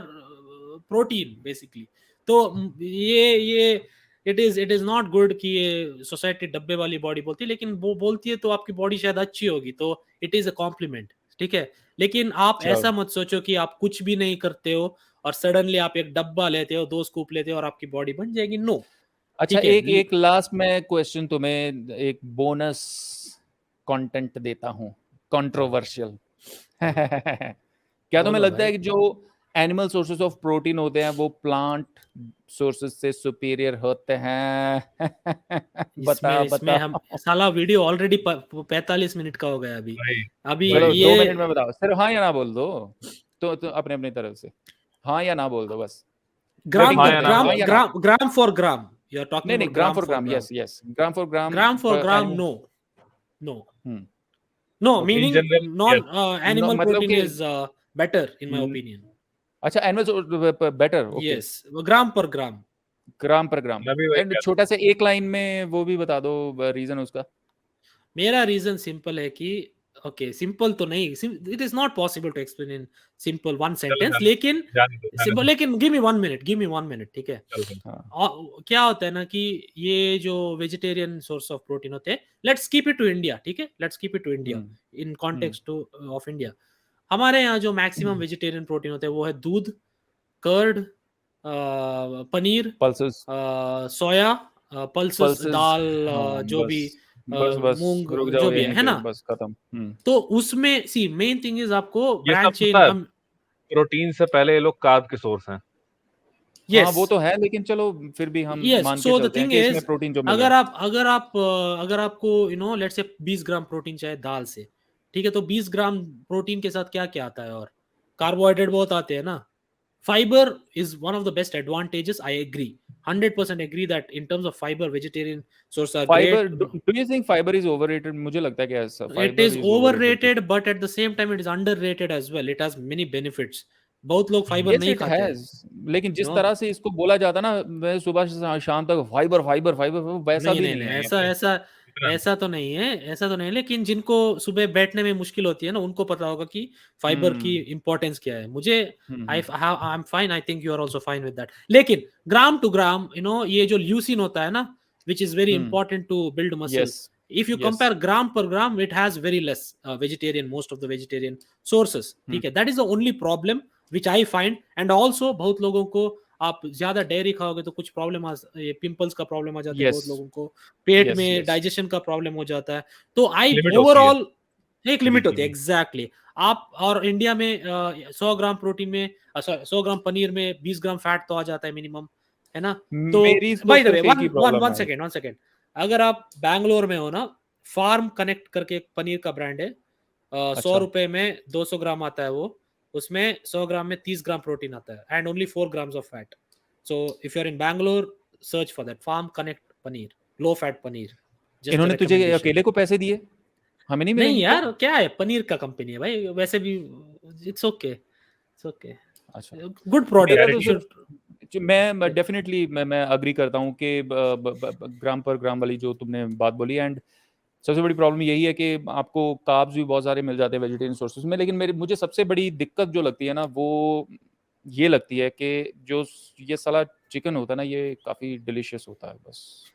A: protein basically. तो ये इट इज नॉट गुड कि ये सोसाइटी डब्बे वाली बॉडी बोलती है, लेकिन वो बोलती है तो आपकी बॉडी शायद अच्छी होगी, तो इट इज अ कॉम्प्लीमेंट, ठीक है। लेकिन आप
C: चलो
A: ऐसा मत सोचो कि आप कुछ भी नहीं करते हो और सडनली आप एक डब्बा लेते हो, 2 स्कूप लेते हो और आपकी बॉडी बन जाएगी, नो,
C: अच्छा,
A: ठीक है।
C: एक एक लास्ट में क्वेश्चन तुम्हें, एक बोनस कंटेंट देता हूँ, कंट्रोवर्शियल। क्या तुम्हें
A: बोलो
C: लगता
A: भाई।
C: है कि जो एनिमल सोर्सेस ऑफ प्रोटीन होते हैं वो प्लांट सोर्सेस से सुपीरियर होते हैं?
A: इसमें
C: बता
A: इसमें
C: बता।
A: हम साला वीडियो ऑलरेडी 45 मिनट का हो गया अभी।
B: भाई
A: अभी
B: भाई
C: चलो
A: ये
C: 2 मिनट में बताओ, सिर्फ हाँ या ना बोल दो। तो अपने अपनी तरफ से हाँ या ना बोल दो बस।
A: ग्राम
C: वोटिंग
B: हाँ
A: पर
B: या
C: करते
B: ना
C: हैं,
A: ग्राम,
C: हाँ
B: बोलो।
C: या ना?
A: Gram for gram, you are talking
C: नहीं नहीं,
A: about
C: gram
A: gram
C: for
A: for
C: gram,
A: gram.
C: Yes yes, gram for gram.
A: Gram for gram,
C: animal,
A: no, no,
C: hmm,
A: no,
C: okay,
B: in
A: meaning
B: general
A: non
B: yes.
A: Animal
C: मतलब
A: protein
C: कि
A: is better in my opinion.
C: अच्छा, animal better, okay,
A: yes, gram पर gram.
C: ग्राम पर ग्राम।
B: मैं भी वही
C: and
B: कहता
C: छोटा से एक लाइन में वो भी बता दो रीजन उसका।
A: मेरा रीजन सिंपल है कि ओके, सिंपल तो नहीं, it is not possible to explain in simple one
B: हूँ। चलो
A: सेंटेंस, लेकिन
B: जाने दो जाने
A: सिंपल,
B: दो।
A: लेकिन गिव मी 1 मिनट, ठीक है।
B: चलो
C: हाँ,
A: क्या होता है ना कि ये जो वेजिटेरियन सोर्स ऑफ प्रोटीन होते हैं, let's keep it to India, ठीक है, let's keep it to India,
C: hmm
A: in
C: hmm
A: context of India. हमारे यहाँ जो मैक्सिमम वेजिटेरियन प्रोटीन होते हैं वो है दूध, कर्ड, पनीर,
C: पल्सेस,
A: सोया, पल्सेस,
C: पल्सेस,
A: दाल,
C: हाँ
A: जो भी,
C: बस, बस रुक
A: मूंग,
C: जाओ
A: जो भी
C: यहीं
A: है
C: पे,
A: ना।
C: बस खत्म।
A: तो उसमें सी मेन थिंग इज आपको
B: ये सब
A: ब्रांच
B: पता है,
A: चेन।
B: प्रोटीन से पहले ये लोग कार्ब के सोर्स हैं।
C: हाँ
A: यस,
C: वो तो है, लेकिन चलो फिर भी हम
A: यस,
C: मान के
A: सो द
C: चलते हैं
A: थिंग
C: कि इसमें
A: इज,
C: प्रोटीन जो मिल रहा
A: अगर
C: है।
A: आप अगर आपको लेट्स से 20 ग्राम प्रोटीन चाहिए दाल से, ठीक है, तो 20 ग्राम प्रोटीन के साथ क्या क्या आता है, और कार्बोहाइड्रेट बहुत आते हैं ना। Fibre is one of the best advantages, I agree, 100% agree that in terms of fiber, vegetarian sources are
C: fibre,
A: great.
C: Do you think fibre is overrated? मुझे लगता है कि ऐसा
A: It
C: fibre
A: is
C: is overrated.
A: overrated, but at the same time, it is underrated as well. It has many benefits. बहुत लोग fibre
C: yes
A: नहीं
C: it
A: खाते हैं,
C: हैज, लेकिन जिस
A: नो।
C: तरह से इसको बोला जाता है ना, मैं सुबह से शाम तक फाइबर फाइबर फाइबर, वैसा
A: नहीं
C: भी
A: नहीं
C: नहीं
A: नहीं,
C: है ये।
A: ऐसा ऐसा
B: इतना
A: ऐसा तो नहीं है, ऐसा तो नहीं है। लेकिन जिनको सुबह बैठने में मुश्किल होती है ना, उनको पता होगा कि फाइबर की
C: हम्म
A: इंपॉर्टेंस क्या है। मुझे I
C: hmm
A: I am fine, I think you are also fine with that. लेकिन ग्राम टू ग्राम, ये जो ल्यूसिन होता है ना, which is very
C: hmm
A: important to build muscle,
C: yes
A: if you
C: yes
A: compare gram per gram, it has very less vegetarian, most of the vegetarian sources, ठीक है। that is the only problem which I find। and also बहुत लोगों को, आप ज्यादा dairy खाओगे तो कुछ प्रॉब्लम, ये पिंपल्स का प्रॉब्लम आ जाता है
C: यस
A: बहुत लोगों को, पेट
C: यस
A: में
C: यस
A: डाइजेशन का प्रॉब्लम हो जाता है। तो आई
B: लिमिट होती है
A: ओवरऑल एक लिमिट होती है,
B: जी।
A: एग्जैक्टली। आप और इंडिया में 100 ग्राम प्रोटीन में 100 ग्राम पनीर में 20 ग्राम फैट तो आ जाता है मिनिमम, है ना। तो
C: मेरी तो
A: बाय द वे,
C: सिर्फ एक ही प्रॉब्लम है।
A: वन सेकेंड, अगर आप बैंगलोर में हो ना, फार्म कनेक्ट करके एक पनीर का ब्रांड है, 100
C: अच्छा
A: रुपए में 200 ग्राम आता है वो, उसमें 100 ग्राम में 30 ग्राम प्रोटीन आता है and only 4 grams of fat. So if you are in Bangalore, search for that farm connect paneer, low fat paneer. Just
C: इन्होंने तुझे
A: रिकमेंडेशन।
C: अकेले को पैसे दिए, हमें नहीं
A: नहीं
C: मिलेंगे क्या?
A: यार, क्या है, पनीर का कंपनी है भाई, वैसे भी इट्स ओके, इट्स ओके,
C: अच्छा
A: गुड
C: मेरा
A: प्रोडक्ट,
C: तो
A: यू
C: सिर्फ
A: शुड।
C: मैं डेफिनेटली मैं अग्री करता हूँ कि ग्राम पर ग्राम वाली जो तुमने बात बोली, एंड सबसे बड़ी प्रॉब्लम यही है कि आपको कार्ब्स भी बहुत सारे मिल जाते हैं वेजिटेरियन सोर्सेज में। लेकिन मुझे सबसे बड़ी दिक्कत जो लगती है ना, वो ये लगती है कि जो ये साला चिकन होता है ना, ये काफी डिलीशियस होता है बस।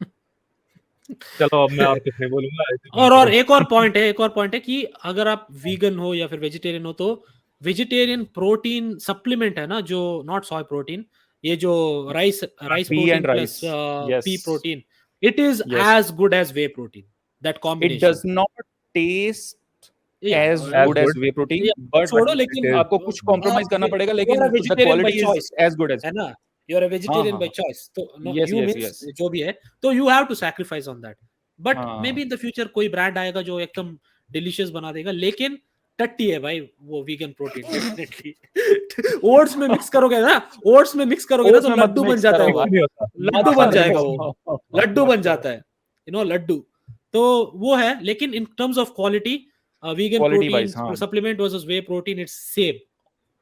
B: चलो अब मैं और कुछ नहीं बोलूंगा, ऐसे
A: और
B: बात करो।
A: एक और पॉइंट है कि अगर आप वीगन हो या फिर वेजिटेरियन हो, तो वेजिटेरियन प्रोटीन सप्लीमेंट है ना, जो नॉट सोय प्रोटीन, ये जो rice rice
C: pea
A: protein
C: and rice,
A: plus
C: yes
A: pea protein, it is
C: yes,
A: as good as whey protein, that
C: it
A: combination.
C: Does not taste as
B: As
C: good as
B: good,
C: whey protein, but
A: छोड़ो,
B: but
A: लेकिन
B: it is
C: आपको कुछ compromise करना पड़ेगा,
A: you are
C: लेकिन
A: a
C: the
A: vegetarian by
C: quality is
A: choice,
C: as good as।
A: है ना, you are अ
C: हाँ
A: वेजिटेरियन
C: हाँ
A: बाय
C: हाँ,
A: चॉइस, तो
C: yes
A: you
C: yes
A: means
C: yes,
A: जो भी है, तो you have to sacrifice on that. But
C: हाँ
A: maybe in the future कोई ब्रांड आएगा जो एकदम डिलीशियस बना देगा, लेकिन टट्टी है भाई वो वीगन प्रोटीन डेफिनेटली। ओट्स में मिक्स करोगे ना, ओट्स में मिक्स करोगे ना,
C: ओट्स
A: तो
C: में मत
A: लड्डू बन
C: मिक्स
A: जाता
C: करो
A: है
B: कुछ
A: वो,
C: भाई,
B: नहीं होता।
A: लड्डू
C: मत
A: बन
C: करो।
A: जाएगा वो, लड्डू बन जाता है, लड्डू। तो वो है, लेकिन in terms of quality, vegan
C: quality
A: protein
C: wise हाँ,
A: supplement versus whey protein, it's same,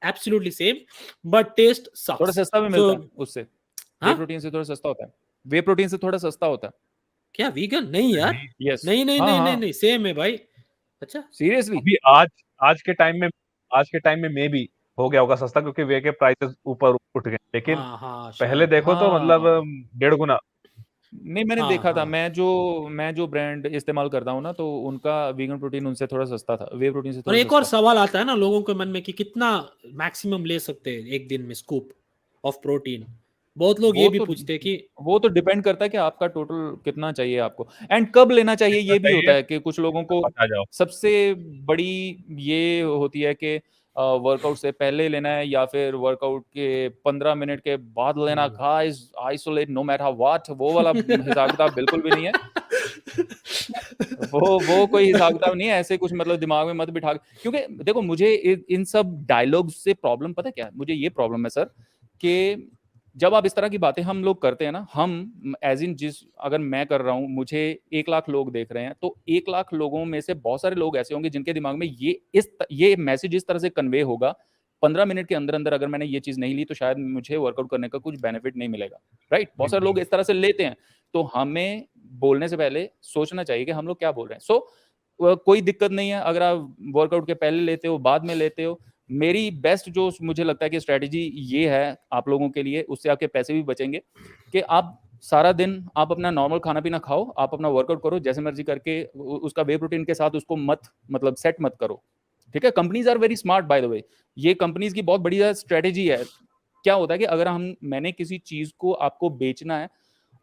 A: absolutely same, but taste
C: थोड़ा
A: sucks।
C: सस्ता भी
A: So
C: मिलता है उससे, वे
A: हाँ,
C: प्रोटीन से थोड़ा सस्ता होता है, वे प्रोटीन से थोड़ा सस्ता होता है।
A: क्या vegan नहीं यार,
B: नहीं,
C: यस
A: नहीं नहीं
C: हाँ
A: नहीं नहीं
C: हाँ,
A: नहीं, सेम है भाई। अच्छा,
C: सीरियसली।
B: अभी आज के टाइम में, मे बी हो गया होगा सस्ता, क्योंकि वे के प्राइसेस ऊपर उठ गए, लेकिन
A: हाँ हाँ
B: पहले
A: शायद,
B: देखो तो मतलब
C: हाँ
B: 1.5 गुना।
C: नहीं, मैंने
A: हाँ
C: देखा था,
A: हाँ।
C: मैं जो ब्रांड इस्तेमाल करता हूँ ना, तो उनका वीगन प्रोटीन उनसे थोड़ा सस्ता था, वे प्रोटीन से
A: और
C: थोड़ा
A: एक और
C: सस्ता।
A: सवाल आता है ना लोगों के मन में कि कितना मैक्सिमम ले सकते हैं एक दिन में स्कूप ऑफ प्रोटीन। बहुत लोग ये
C: वो
A: भी
C: तो
A: पूछते हैं कि
C: वो तो डिपेंड करता है कि आपका टोटल कितना चाहिए आपको, एंड कब लेना चाहिए।
B: जितना
C: ये भी होता
B: चाहिए
C: है कि कुछ लोगों को
B: बता जाओ।
C: सबसे बड़ी ये होती है कि वर्कआउट से पहले लेना है या फिर वर्कआउट के 15 मिनट के बाद लेना। Guys isolate no matter what, वो वाला हिसाब किताब बिल्कुल भी नहीं है। वो कोई हिसाब किताब नहीं है, ऐसे कुछ मतलब दिमाग में मत बिठा, क्योंकि देखो मुझे इन सब डायलॉग से प्रॉब्लम पता है क्या है? मुझे ये प्रॉब्लम है सर कि जब आप इस तरह की बातें हम लोग करते हैं ना, हम एज इन अगर मैं कर रहा हूं, मुझे 1 लाख लोग देख रहे हैं, तो 1 लाख लोगों में से बहुत सारे लोग ऐसे होंगे जिनके दिमाग में ये मैसेज इस तरह से कन्वे होगा। 15 मिनट के अंदर अंदर अगर मैंने ये चीज नहीं ली तो शायद मुझे वर्कआउट करने का कुछ बेनिफिट नहीं मिलेगा, राइट? बहुत सारे लोग इस तरह से लेते हैं, तो हमें बोलने से पहले सोचना चाहिए कि हम लोग क्या बोल रहे हैं। सो कोई दिक्कत नहीं है अगर आप वर्कआउट के पहले लेते हो, बाद में लेते हो। मेरी बेस्ट जो मुझे लगता है कि स्ट्रेटेजी ये है आप लोगों के लिए, उससे आपके पैसे भी बचेंगे, कि आप सारा दिन आप अपना नॉर्मल खाना पीना खाओ, आप अपना वर्कआउट करो जैसे मर्जी करके, उसका वे प्रोटीन के साथ उसको मतलब सेट मत करो, ठीक है? Companies are very smart by the way, ये कंपनीज की बहुत बढ़िया स्ट्रेटेजी है। क्या होता है कि अगर मैंने किसी चीज को आपको बेचना है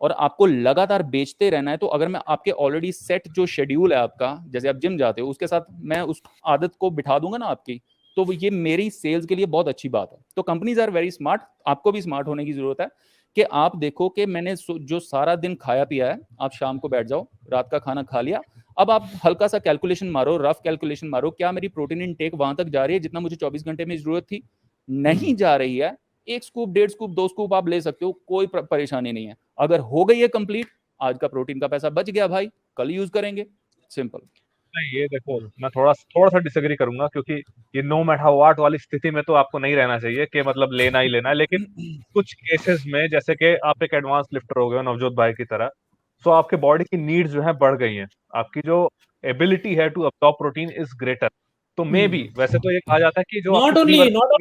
C: और आपको लगातार बेचते रहना है, तो अगर मैं आपके ऑलरेडी सेट जो शेड्यूल है आपका, जैसे आप जिम जाते हो, उसके साथ मैं उस आदत को बिठा दूंगा ना आपकी, तो ये मेरी सेल्स के लिए बहुत अच्छी बात है। तो कंपनीज आर वेरी स्मार्ट, आपको भी स्मार्ट होने की जरूरत है कि आप देखो कि मैंने जो सारा दिन खाया पिया है, आप शाम को बैठ जाओ, रात का खाना खा लिया, अब आप हल्का सा कैलकुलेशन मारो, रफ कैलकुलेशन मारो, क्या मेरी प्रोटीन इनटेक वहां तक जा रही है जितना मुझे 24 घंटे में जरूरत थी? नहीं जा रही है, 1 स्कूप, 1.5 स्कूप, 2 स्कूप आप ले सकते हो, कोई परेशानी नहीं है। अगर हो गई है कंप्लीट, आज का प्रोटीन का पैसा बच गया भाई, कल यूज करेंगे, सिंपल।
B: नहीं, ये देखो, मैं थोड़ा सा डिसएग्री करूंगा, क्योंकि ये नो मैटर व्हाट वाली स्थिति में तो आपको नहीं रहना चाहिए कि मतलब लेना ही लेना है। लेकिन कुछ केसेस में, जैसे कि आप एक एडवांस लिफ्टर हो गए हो नवजोत भाई की तरह, सो आपके बॉडी की नीड्स जो है बढ़ गई हैं, आपकी जो एबिलिटी है to absorb protein is greater. तो मे बी, वैसे तो ये कहा जाता है कि जो
A: नॉट
B: आपकी
A: ओनली नॉट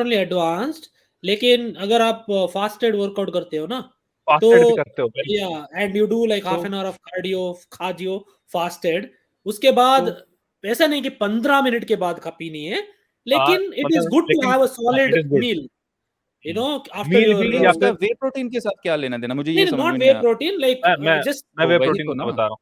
A: ओनली एडवांस्ड, लेकिन अगर आप फास्टेड वर्कआउट करते हो ना, तो
B: फास्टेड भी करते हो
A: या and you do like half
B: to
A: an hour of cardio fasted, उसके बाद
B: तो
A: ऐसा नहीं कि 15 मिनट के बाद पीनी है, लेकिन इट इज
B: मतलब
A: गुड टू
B: लेकिन
A: have a
B: it
A: solid
B: is good.
A: Meal, you know, after
B: meal
A: your
B: भी,
C: नहीं,
B: या
C: उसका
B: फिर
C: वे प्रोटीन के साथ क्या लेना देना, मुझे
A: नहीं
C: ये समझ
A: नॉट
C: में
A: वे
C: नहीं आया।
A: प्रोटीन, लाइक
B: मैं
A: जस्ट
B: मैं
C: तो
B: वे
C: वही
B: प्रोटीन
C: तो
B: का
C: ना।
B: बता रहा हूँ,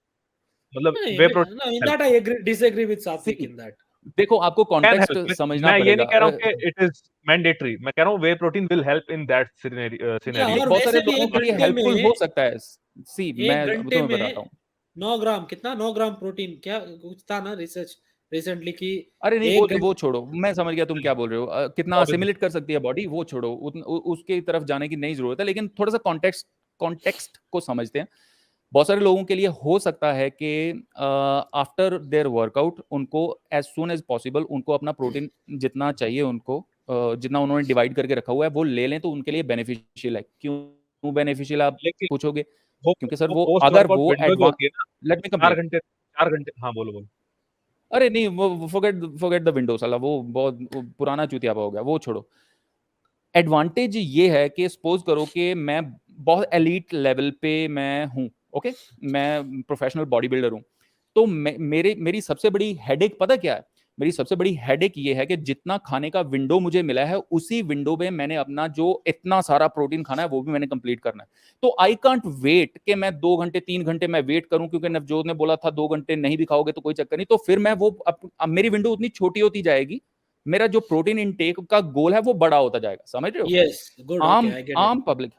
B: मतलब
A: नहीं,
B: वे प्रोटीन
A: no, in
B: हेल्प
A: that I disagree with
C: See,
A: Satvik in that.
C: देखो आपको
B: कैन
C: कॉन्टेक्स्ट
B: हेल्प।
C: समझना
B: मैं ये नहीं
C: पड़ेगा।
B: कह रहा हूँ कि इट इज मैंडेटरी, मैं कह रहा हूँ whey protein will help in that
A: या
B: सिनेरियो।
A: और
C: बहुत सारे
A: वैसे भी
C: लोगों
A: एक
C: के लिए
A: घंटे
C: हेल्पफुल हो
A: में
C: सकता है। सी, मैं
A: एक
C: अब
A: घंटे
C: तुम्हें
A: में
C: बताता हूँ।
A: 9 ग्राम, कितना 9 ग्राम प्रोटीन, क्या कुछ था ना रिसर्च रिसेंटली की
C: अरे नहीं,
A: एक
C: वो
A: घंटे
C: छोड़ो, मैं समझ गया तुम क्या बोल रहे हो। कितना
B: ऑब्वियसली
C: असिमिलेट कर सकती है बॉडी, वो छोड़ो, उसके तरफ जाने की नहीं जरूरत है। लेकिन थोड़ा सा कॉन्टेक्स्ट को समझते हैं। बहुत सारे लोगों के लिए हो सकता है कि आफ्टर देयर वर्कआउट उनको एज सून एज पॉसिबल उनको अपना प्रोटीन जितना चाहिए उनको, जितना उन्होंने डिवाइड करके रखा हुआ है वो ले लें, तो उनके लिए बेनिफिशियल है। क्यों बेनिफिशियल आप
B: लेकिन
C: पूछोगे?
B: वो
C: क्योंकि सर
B: वो
C: वो
B: पोस्ट
C: अगर
B: वर्कआउट
C: वो
B: विंडो जो
C: एडवांस,
B: होती है ना,
C: लेट मी
B: 4
C: कंप्लीट।
B: घंटे 4 घंटे, हाँ बोलो बोलो।
C: अरे नहीं, वो फॉरगेट द विंडो साला, वो बहुत पुराना चूतियापा हो गया, वो छोड़ो। एडवांटेज ये है कि सपोज करो कि मैं बहुत एलीट लेवल पे मैं हूं, ओके, मैं प्रोफेशनल बॉडी बिल्डर हूं, तो मेरी सबसे बड़ी हेडेक पता क्या है? मेरी सबसे बड़ी हेडेक ये है कि जितना खाने का विंडो मुझे मिला है, उसी विंडो में मैंने अपना जो इतना सारा प्रोटीन खाना है वो भी मैंने कंप्लीट करना है। तो आई कांट वेट कि मैं 2 घंटे 3 घंटे मैं वेट करूं, क्योंकि नवजोत ने बोला था 2 घंटे नहीं भी खाओगे तो कोई चक्कर नहीं, तो फिर मैं वो अब मेरी विंडो उतनी छोटी होती जाएगी, मेरा जो प्रोटीन इनटेक का गोल है वो बड़ा होता जाएगा। समझ रहे हो?
A: यस गुड, ओके,
C: आम
A: आई गेट इट।
C: आम पब्लिक,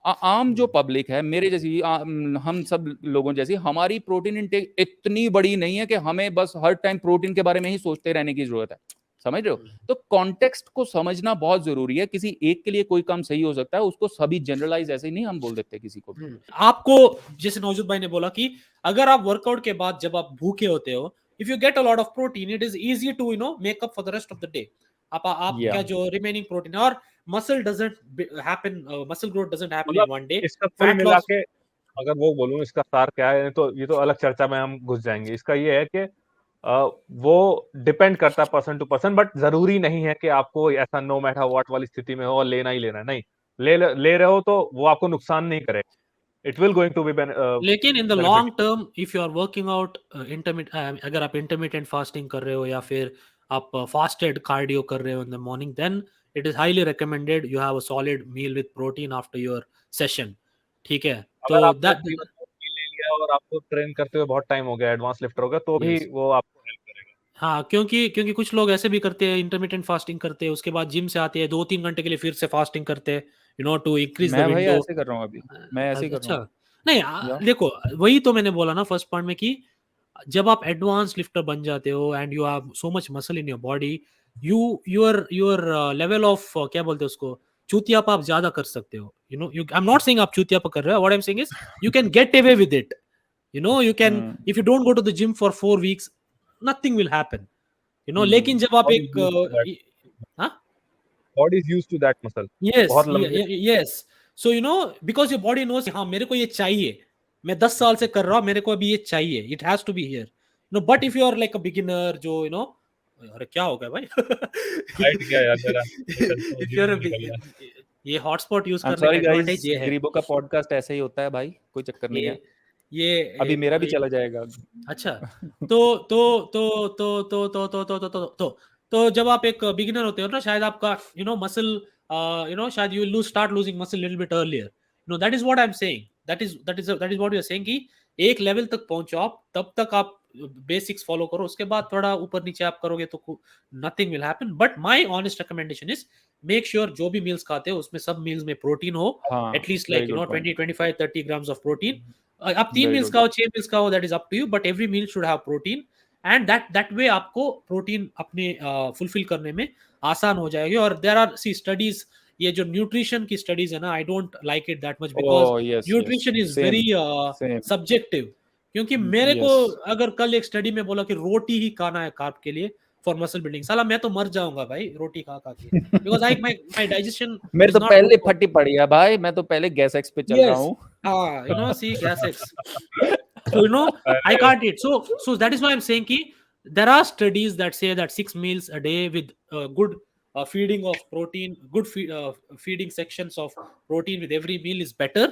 C: आम जो पब्लिक है मेरे जैसी, हम सब लोगों जैसी, हमारी प्रोटीन इनटेक इतनी बड़ी नहीं है कि हमें बस हर टाइम प्रोटीन के बारे में ही सोचते रहने की जरूरत है। समझ रहे हो? तो कॉन्टेक्स्ट को समझना बहुत जरूरी है। किसी एक के लिए कोई काम सही हो सकता है, उसको सभी जनरलाइज ऐसे ही नहीं हम बोल देते किसी को भी।
A: आपको जैसे नौजुद भाई ने बोला कि अगर आप वर्कआउट के बाद जब आप भूखे होते हो, if you get a lot of protein, it is easy to make up for the rest of the day. आप
C: या
A: क्या जो रिमेनिंग प्रोटीन और muscle doesn't happen, muscle growth doesn't happen in
B: मतलब
A: वन डे।
B: इसका कुल
A: fat
B: मिला
A: loss,
B: के अगर वो बोलूं इसका सार क्या है, तो ये तो अलग चर्चा में हम घुस जाएंगे। इसका ये है कि वो डिपेंड करता है पर्सन टू पर्सन, बट जरूरी नहीं है कि आपको ऐसा नो मैटर व्हाट वाली स्थिति में हो और लेना ही लेना है। नहीं, ले रहे हो तो वो आपको नुकसान नहीं करेगा। It will going to be
A: लेकिन in the
B: benefit.
A: Long term if you are working out अगर आप इंटरमिटेंट फास्टिंग कर रहे हो या फिर आप फास्टेड कार्डियो कर रहे हो in the morning, then it is highly recommended you have a solid meal with protein after your session. ठीक है,
B: अगर
A: तो
B: आपने दिन में मील ले लिया और आपको ट्रेन करते हुए बहुत टाइम हो गया, एडवांस लिफ्टर हो गया, तो भी
A: यस,
B: वो आपको हेल्प करेगा।
A: हाँ, क्योंकि कुछ लोग ऐसे भी करते हैं, इंटरमिटेंट फास्टिंग करते हैं, उसके बाद जिम से आते हैं 2-3 घंटे के लिए फिर से फास्टिंग करते हैं, टू इंक्रीज द
C: मैं भाई
A: विंडो।
C: ऐसे कर रहा हूँ अभी, मैं ऐसे ही कर रहा
A: अच्छा,
C: हूँ।
A: नहीं,
C: या
A: देखो, वही तो मैंने बोला ना फर्स्ट पॉइंट में कि जब आप एडवांस लिफ्टर बन जाते हो and you have so much muscle in your body, your level of क्या बोलते हैं उसको, चूतियापा आप ज्यादा कर सकते हो। आई एम नॉट सेइंग आप चूतियापा कर रहे हो, what I am saying is you can get away with it. You can, if you don't go to the gym for 4 weeks, nothing will happen. लेकिन जब आप
B: बॉडी
A: एक
B: इज यूज्ड टू दैट,
A: हाँ,
B: body is used to that muscle
A: yes
B: बहुत लंबे।
A: Yes, so because your body knows, हाँ मेरे को ये चाहिए, मैं 10 साल से कर रहा हूँ, मेरे को अभी ये चाहिए, it has to be here. But if you are like a beginner, जो अरे क्या हो गया भाई
B: लाइट गया यार मेरा,
A: इफ यू
B: जिम
A: आर
B: में निकल गया।
A: ये हॉटस्पॉट यूज
C: आई एम
A: करने का
C: सॉरी गाइस,
A: एडवांटेज ये है।
C: गरीबों का पॉडकास्ट ऐसे ही होता है भाई, कोई चक्कर नहीं है।
A: ये
C: अभी मेरा भी
A: ये
C: चला जाएगा।
A: अच्छा, तो तो तो तो तो तो तो तो तो तो तो तो जब आप एक बिगिनर होते हो ना, शायद आपका मसल, शायद you lose start losing muscle little bit earlier. That is what I am saying, that is what you are saying कि एक लेवल तक पहुंचो आप, तब तक आप बेसिक्स फॉलो करो, उसके बाद थोड़ा ऊपर नीचे आप करोगे तो nothing will happen. But my honest recommendation is make sure जो भी मील्स खाते हो उसमें सब मील्स में प्रोटीन हो,
C: हाँ,
A: at least
C: very
A: like
C: good point,
A: 20, 25, 30 grams of protein. आप 3
C: वेरी
A: मील्स
C: गुड।
A: खाओ, 6 मील्स खाओ, that is up to you, but every meal should have protein, and that way आपको प्रोटीन अपने फुलफिल करने में आसान हो जाएगी। और देयर आर सी स्टडीज ये जो न्यूट्रिशन की स्टडीज है ना, I don't like it that much because
C: Oh, yes, yes.
A: Nutrition is
C: Same,
A: very
C: same.
A: Subjective. क्योंकि मेरे को
C: Yes.
A: अगर कल एक स्टडी में बोला कि रोटी ही खाना है कार्ब के लिए फॉर मसल बिल्डिंग, साला मैं तो मर जाऊंगा भाई रोटी खा खा के, बिकॉज आई माय डाइजेशन
C: मेरे
A: इज
C: तो
A: नॉट
C: पहले
A: गुड फॉर
C: फटी पड़ी है भाई, मैं तो पहले गैस एक्स पे चल रहा
A: yes
C: हूँ।
A: you know, see gas X. So I can't eat, so that is why I'm saying ki there are studies that say that 6 meals a day with good feeding of protein, good feeding sections of protein with every meal is better,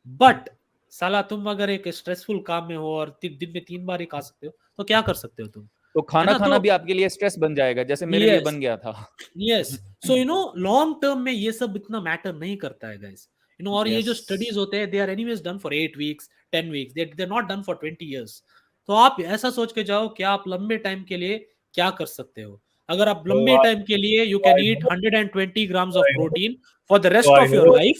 A: but साला तुम अगर एक stressful काम में हो और दिन में 3 बार ही खा सकते हो तो क्या कर सकते हो तुम,
C: तो
A: है
C: खाना
A: ना?
C: खाना
A: तो
C: भी आपके लिए स्ट्रेस बन जाएगा, जैसे मेरे लिए बन गया था।
A: यस, सो लॉन्ग टर्म में ये सब इतना मैटर नहीं करता है गाइस, और ये जो
C: Yes.
A: स्टडीज होते हैं they are anyways done for 8 weeks 10 weeks, they are not done for 20 years. तो आप ऐसा सोच के जाओ कि आप लंबे टाइम के लिए क्या कर सकते हो। अगर आप
B: तो
A: लंबे
B: आप
A: टाइम के लिए you can eat 120 grams of protein for the
B: तो
A: rest
B: I
A: of your
B: hope
A: life.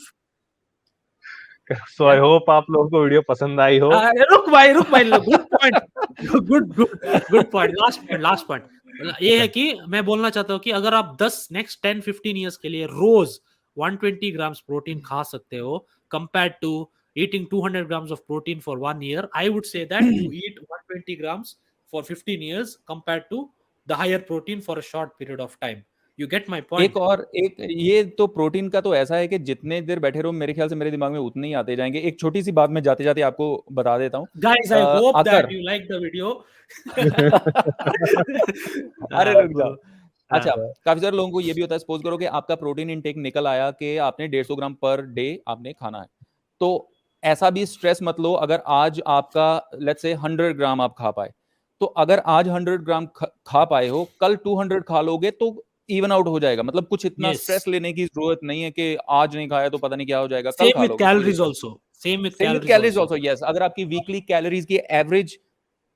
B: So I hope आप लोगों को वीडियो पसंद आई हो।
A: रुक भाई good point, good good good point, last point ये है कि मैं बोलना चाहता हूँ कि अगर आप 10 नेक्स्ट 10-15 इयर्स के लिए रोज 120 ग्राम्स प्रोटीन खा सकते हो compared to eating 200 grams of protein for 1 year, I would say that you eat 120 grams for 15 years compared to the higher protein for a short period of time. You get my point?
C: एक ये तो protein का तो ऐसा है कि जितने देर बैठे रहो मेरे ख्याल से मेरे दिमाग में उतने ही आते जाएंगे। एक छोटी सी बात मैं जाते जाते आपको बता देता हूँ।
A: Guys, I hope
C: अगर
A: that you like the video.
C: अरे रुक जाओ।
A: बोलो।
C: अच्छा, काफी सारे लोगों को ये भी होता है, सपोज करो कि आपका प्रोटीन इनटेक निकल आया कि आपने 150 ग्राम पर डे आपने खाना है, तो ऐसा भी स्ट्रेस मत लो अगर आज आपका लेट्स से 100 ग्राम आप खा पाए, तो अगर आज 100 ग्राम खा पाए हो, कल 200 खा लोगे तो इवन आउट हो जाएगा। मतलब कुछ इतना
A: Yes.
C: स्ट्रेस लेने की जरूरत नहीं है कि आज नहीं खाया तो पता नहीं क्या हो जाएगा, कल
A: Same
C: खा
A: with
C: लोगे।
A: calories also. Same with calories
C: calories
A: also.
C: Also, yes. अगर आपकी वीकली कैलोरीज की एवरेज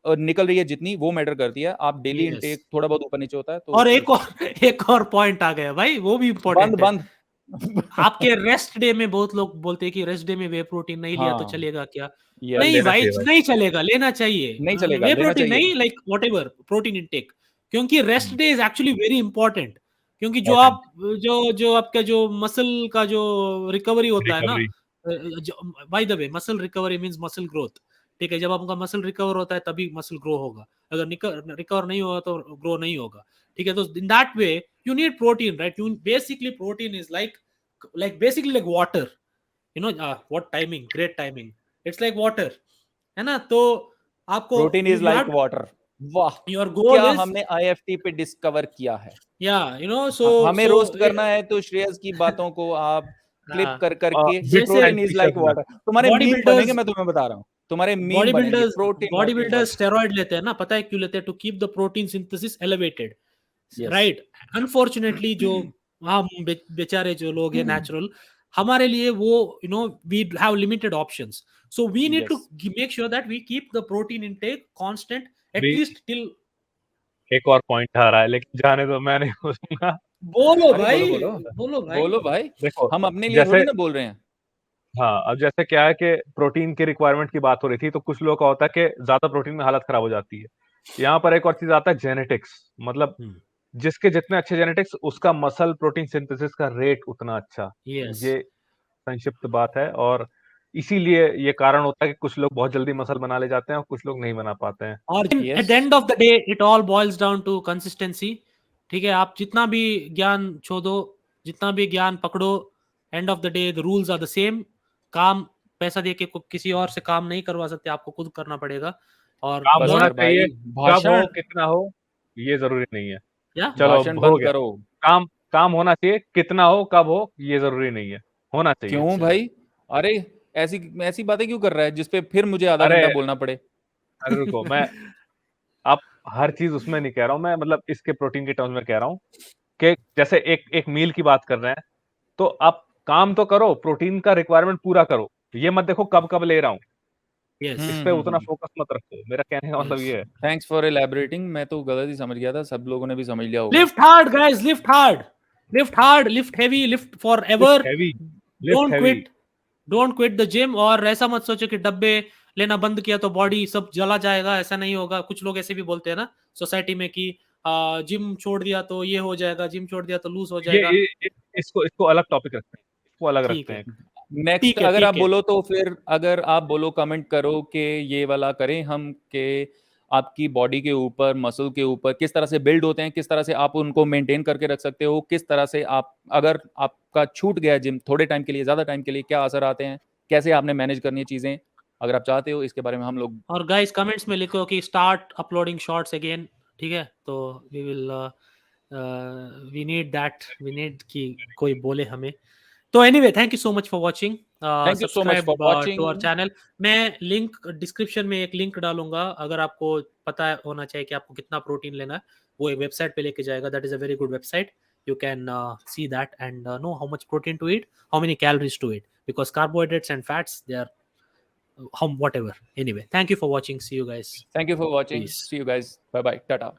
C: निकल रही है जितनी, वो मैटर करती है। आप डेली
A: Yes.
C: इनटेक थोड़ा बहुत ऊपर नीचे होता है तो
A: और एक और पॉइंट आ गया भाई, वो भी इम्पोर्टेंट है।
C: बंद
A: आपके रेस्ट डे में बहुत लोग बोलते हैं कि रेस्ट डे में वे प्रोटीन नहीं लिया तो
C: हाँ,
A: चलेगा क्या?
C: yes,
A: नहीं
B: लेना
A: भाई,
B: चाहिए भाई।
A: नहीं चलेगा, लेना चाहिए।
C: नहीं चलेगा,
A: वे
C: लेना
A: प्रोटीन
C: चाहिए।
A: नहीं, लाइक व्हाटएवर प्रोटीन इनटेक, क्योंकि rest day is actually very important. क्योंकि जो
B: Important.
A: आप जो आपका जो मसल का जो रिकवरी होता है ना,
B: Recovery.
A: Bye the way muscle recovery means muscle growth, ठीक है? जब आपका मसल रिकवर होता है तभी मसल ग्रो होगा, अगर रिकवर नहीं होगा तो ग्रो नहीं होगा, ठीक है? तो in that way you need protein, right? You basically protein is like basically like water, what timing, great timing, it's like water, है ना? तो आपको
C: protein is
A: you
C: like
A: have
C: water. वाह,
A: your goal
C: क्या
A: is
C: हमने IFT पे discover किया है।
A: so
C: हमें रोस्ट करना है तो श्रेयस की बातों को आप क्लिप कर करके,
A: जैसे
C: प्रोटीन इज लाइक वाटर। तुम्हारे
A: बॉडी
C: मीम
A: बिल्डर्स
C: बनेंगे, मैं तुम्हें बता रहा हूँ, तुम्हारे मीम
A: बॉडी
C: बनेंगे,
A: builders
C: protein
A: body builders steroid लेते हैं ना, पता है क्यों लेते हैं? To keep the protein synthesis elevated, right? Unfortunately जो हम बेचारे जो लोग हैं नेचुरल, हमारे लिए वो we have limited options, so we need to make sure that we keep the protein intake constant at least till.
B: एक और पॉइंट आ रहा है लेकिन जाने दो, मैं नहीं बोलूंगा।
A: बोलो
C: अरे
A: भाई,
C: बोलो
A: बोलो
C: भाई,
B: देखो,
C: हम अपने लिए
B: जैसे
C: थोड़ी ना बोल रहे हैं।
B: हाँ, अब जैसे क्या है कि प्रोटीन की रिक्वायरमेंट की बात हो रही थी, तो कुछ लोगों का होता है कि ज्यादा प्रोटीन में हालत खराब हो जाती है। यहाँ पर एक और चीज आता है, जेनेटिक्स। मतलब जिसके जितने अच्छे जेनेटिक्स, उसका मसल प्रोटीन सिंथेसिस का रेट उतना अच्छा।
A: Yes.
B: ये संक्षिप्त बात है, और इसीलिए ये कारण होता है कि कुछ लोग बहुत जल्दी मसल बना ले जाते हैं और कुछ लोग नहीं बना पाते हैं।
A: और at the end of the day it all boils down to consistency, ठीक है? आप जितना भी ज्ञान छोड़ो, जितना भी ज्ञान पकड़ो, end of the day the rules are the same. काम पैसा देके किसी और से काम नहीं करवा सकते, आपको खुद करना पड़ेगा। और
B: काम होना चाहिए, कब हो
C: भाषण
B: कितना हो ये जरूरी नहीं है।
A: या
B: चलो
C: भाषण
B: अब हो
C: बंद
B: गया,
C: करो।
B: काम होना चाहिए, कितना हो कब हो ये जरूरी नहीं है, होना चाहिए।
C: क्यों भाई? अरे ऐसी बातें क्यों कर रहा है जिसपे फिर मुझे आधा
B: अरे
C: घंटा बोलना पड़े?
B: अरे रुको, मैं अब हर चीज उसमें नहीं कह रहा हूं, मैं मतलब इसके प्रोटीन के टर्म्स में कह रहा हूं कि जैसे एक मील की बात कर रहे हैं, तो आप काम तो करो, प्रोटीन का रिक्वायरमेंट पूरा करो। ये मत देखो कब कब ले रहा हूं,
A: यस
B: इस पे उतना फोकस मत रखो। मेरा कहने का मतलब ये है।
C: Thanks for elaborating. मैं तो गलत ही समझ गया था, सब लोगों ने भी समझ लिया होगा।
A: Lift hard guys, lift hard, lift heavy, lift for ever,
B: heavy,
A: don't quit the gym. और ऐसा मत सोचो कि डब्बे लेना बंद किया तो बॉडी सब जला जाएगा, ऐसा नहीं होगा। कुछ लोग ऐसे भी बोलते हैं ना सोसाइटी में कि जिम छोड़ दिया तो ये हो जाएगा, जिम छोड़ दिया तो लूज हो
B: ये
A: जाएगा।
B: इसको अलग टॉपिक रखते हैं, इसको अलग
A: ठीक
B: रखते
A: है,
B: हैं।
C: नेक्स्ट
A: ठीक है,
C: अगर
A: ठीक
C: आप
A: है।
C: बोलो तो फिर अगर आप बोलो कमेंट करो कि ये वाला करें हम, कि आपकी बॉडी के ऊपर, मसल के ऊपर किस तरह से बिल्ड होते हैं, किस तरह से आप उनको मेंटेन करके रख सकते हो, किस तरह से आप अगर आपका छूट गया जिम थोड़े टाइम के लिए, ज्यादा टाइम के लिए, क्या असर आते हैं, कैसे आपने मैनेज करनी है चीजें, अगर आप चाहते हो इसके बारे में हम लोग।
A: और गाइस कमेंट्स में लिखो कि स्टार्ट अपलोडिंग शॉर्ट्स अगेन, ठीक है? तो we will we need that, we need कि कोई बोले हमें। तो anyway, thank you so much for watching.
C: Thank you so much
A: subscribe
C: for
A: to our
C: watching.
A: Channel. मैं लिंक डिस्क्रिप्शन में एक लिंक डालूंगा, अगर आपको पता होना चाहिए कि आपको कितना प्रोटीन लेना है, वो एक वेबसाइट पे लेके जाएगा। That is a very good website. You can see that and know how much protein to eat, how many calories to eat, because carbohydrates and fats, they are whatever. Anyway, thank you for watching. See you guys.
C: Thank you for watching,
A: Peace.
C: See you guys, bye bye, Tata.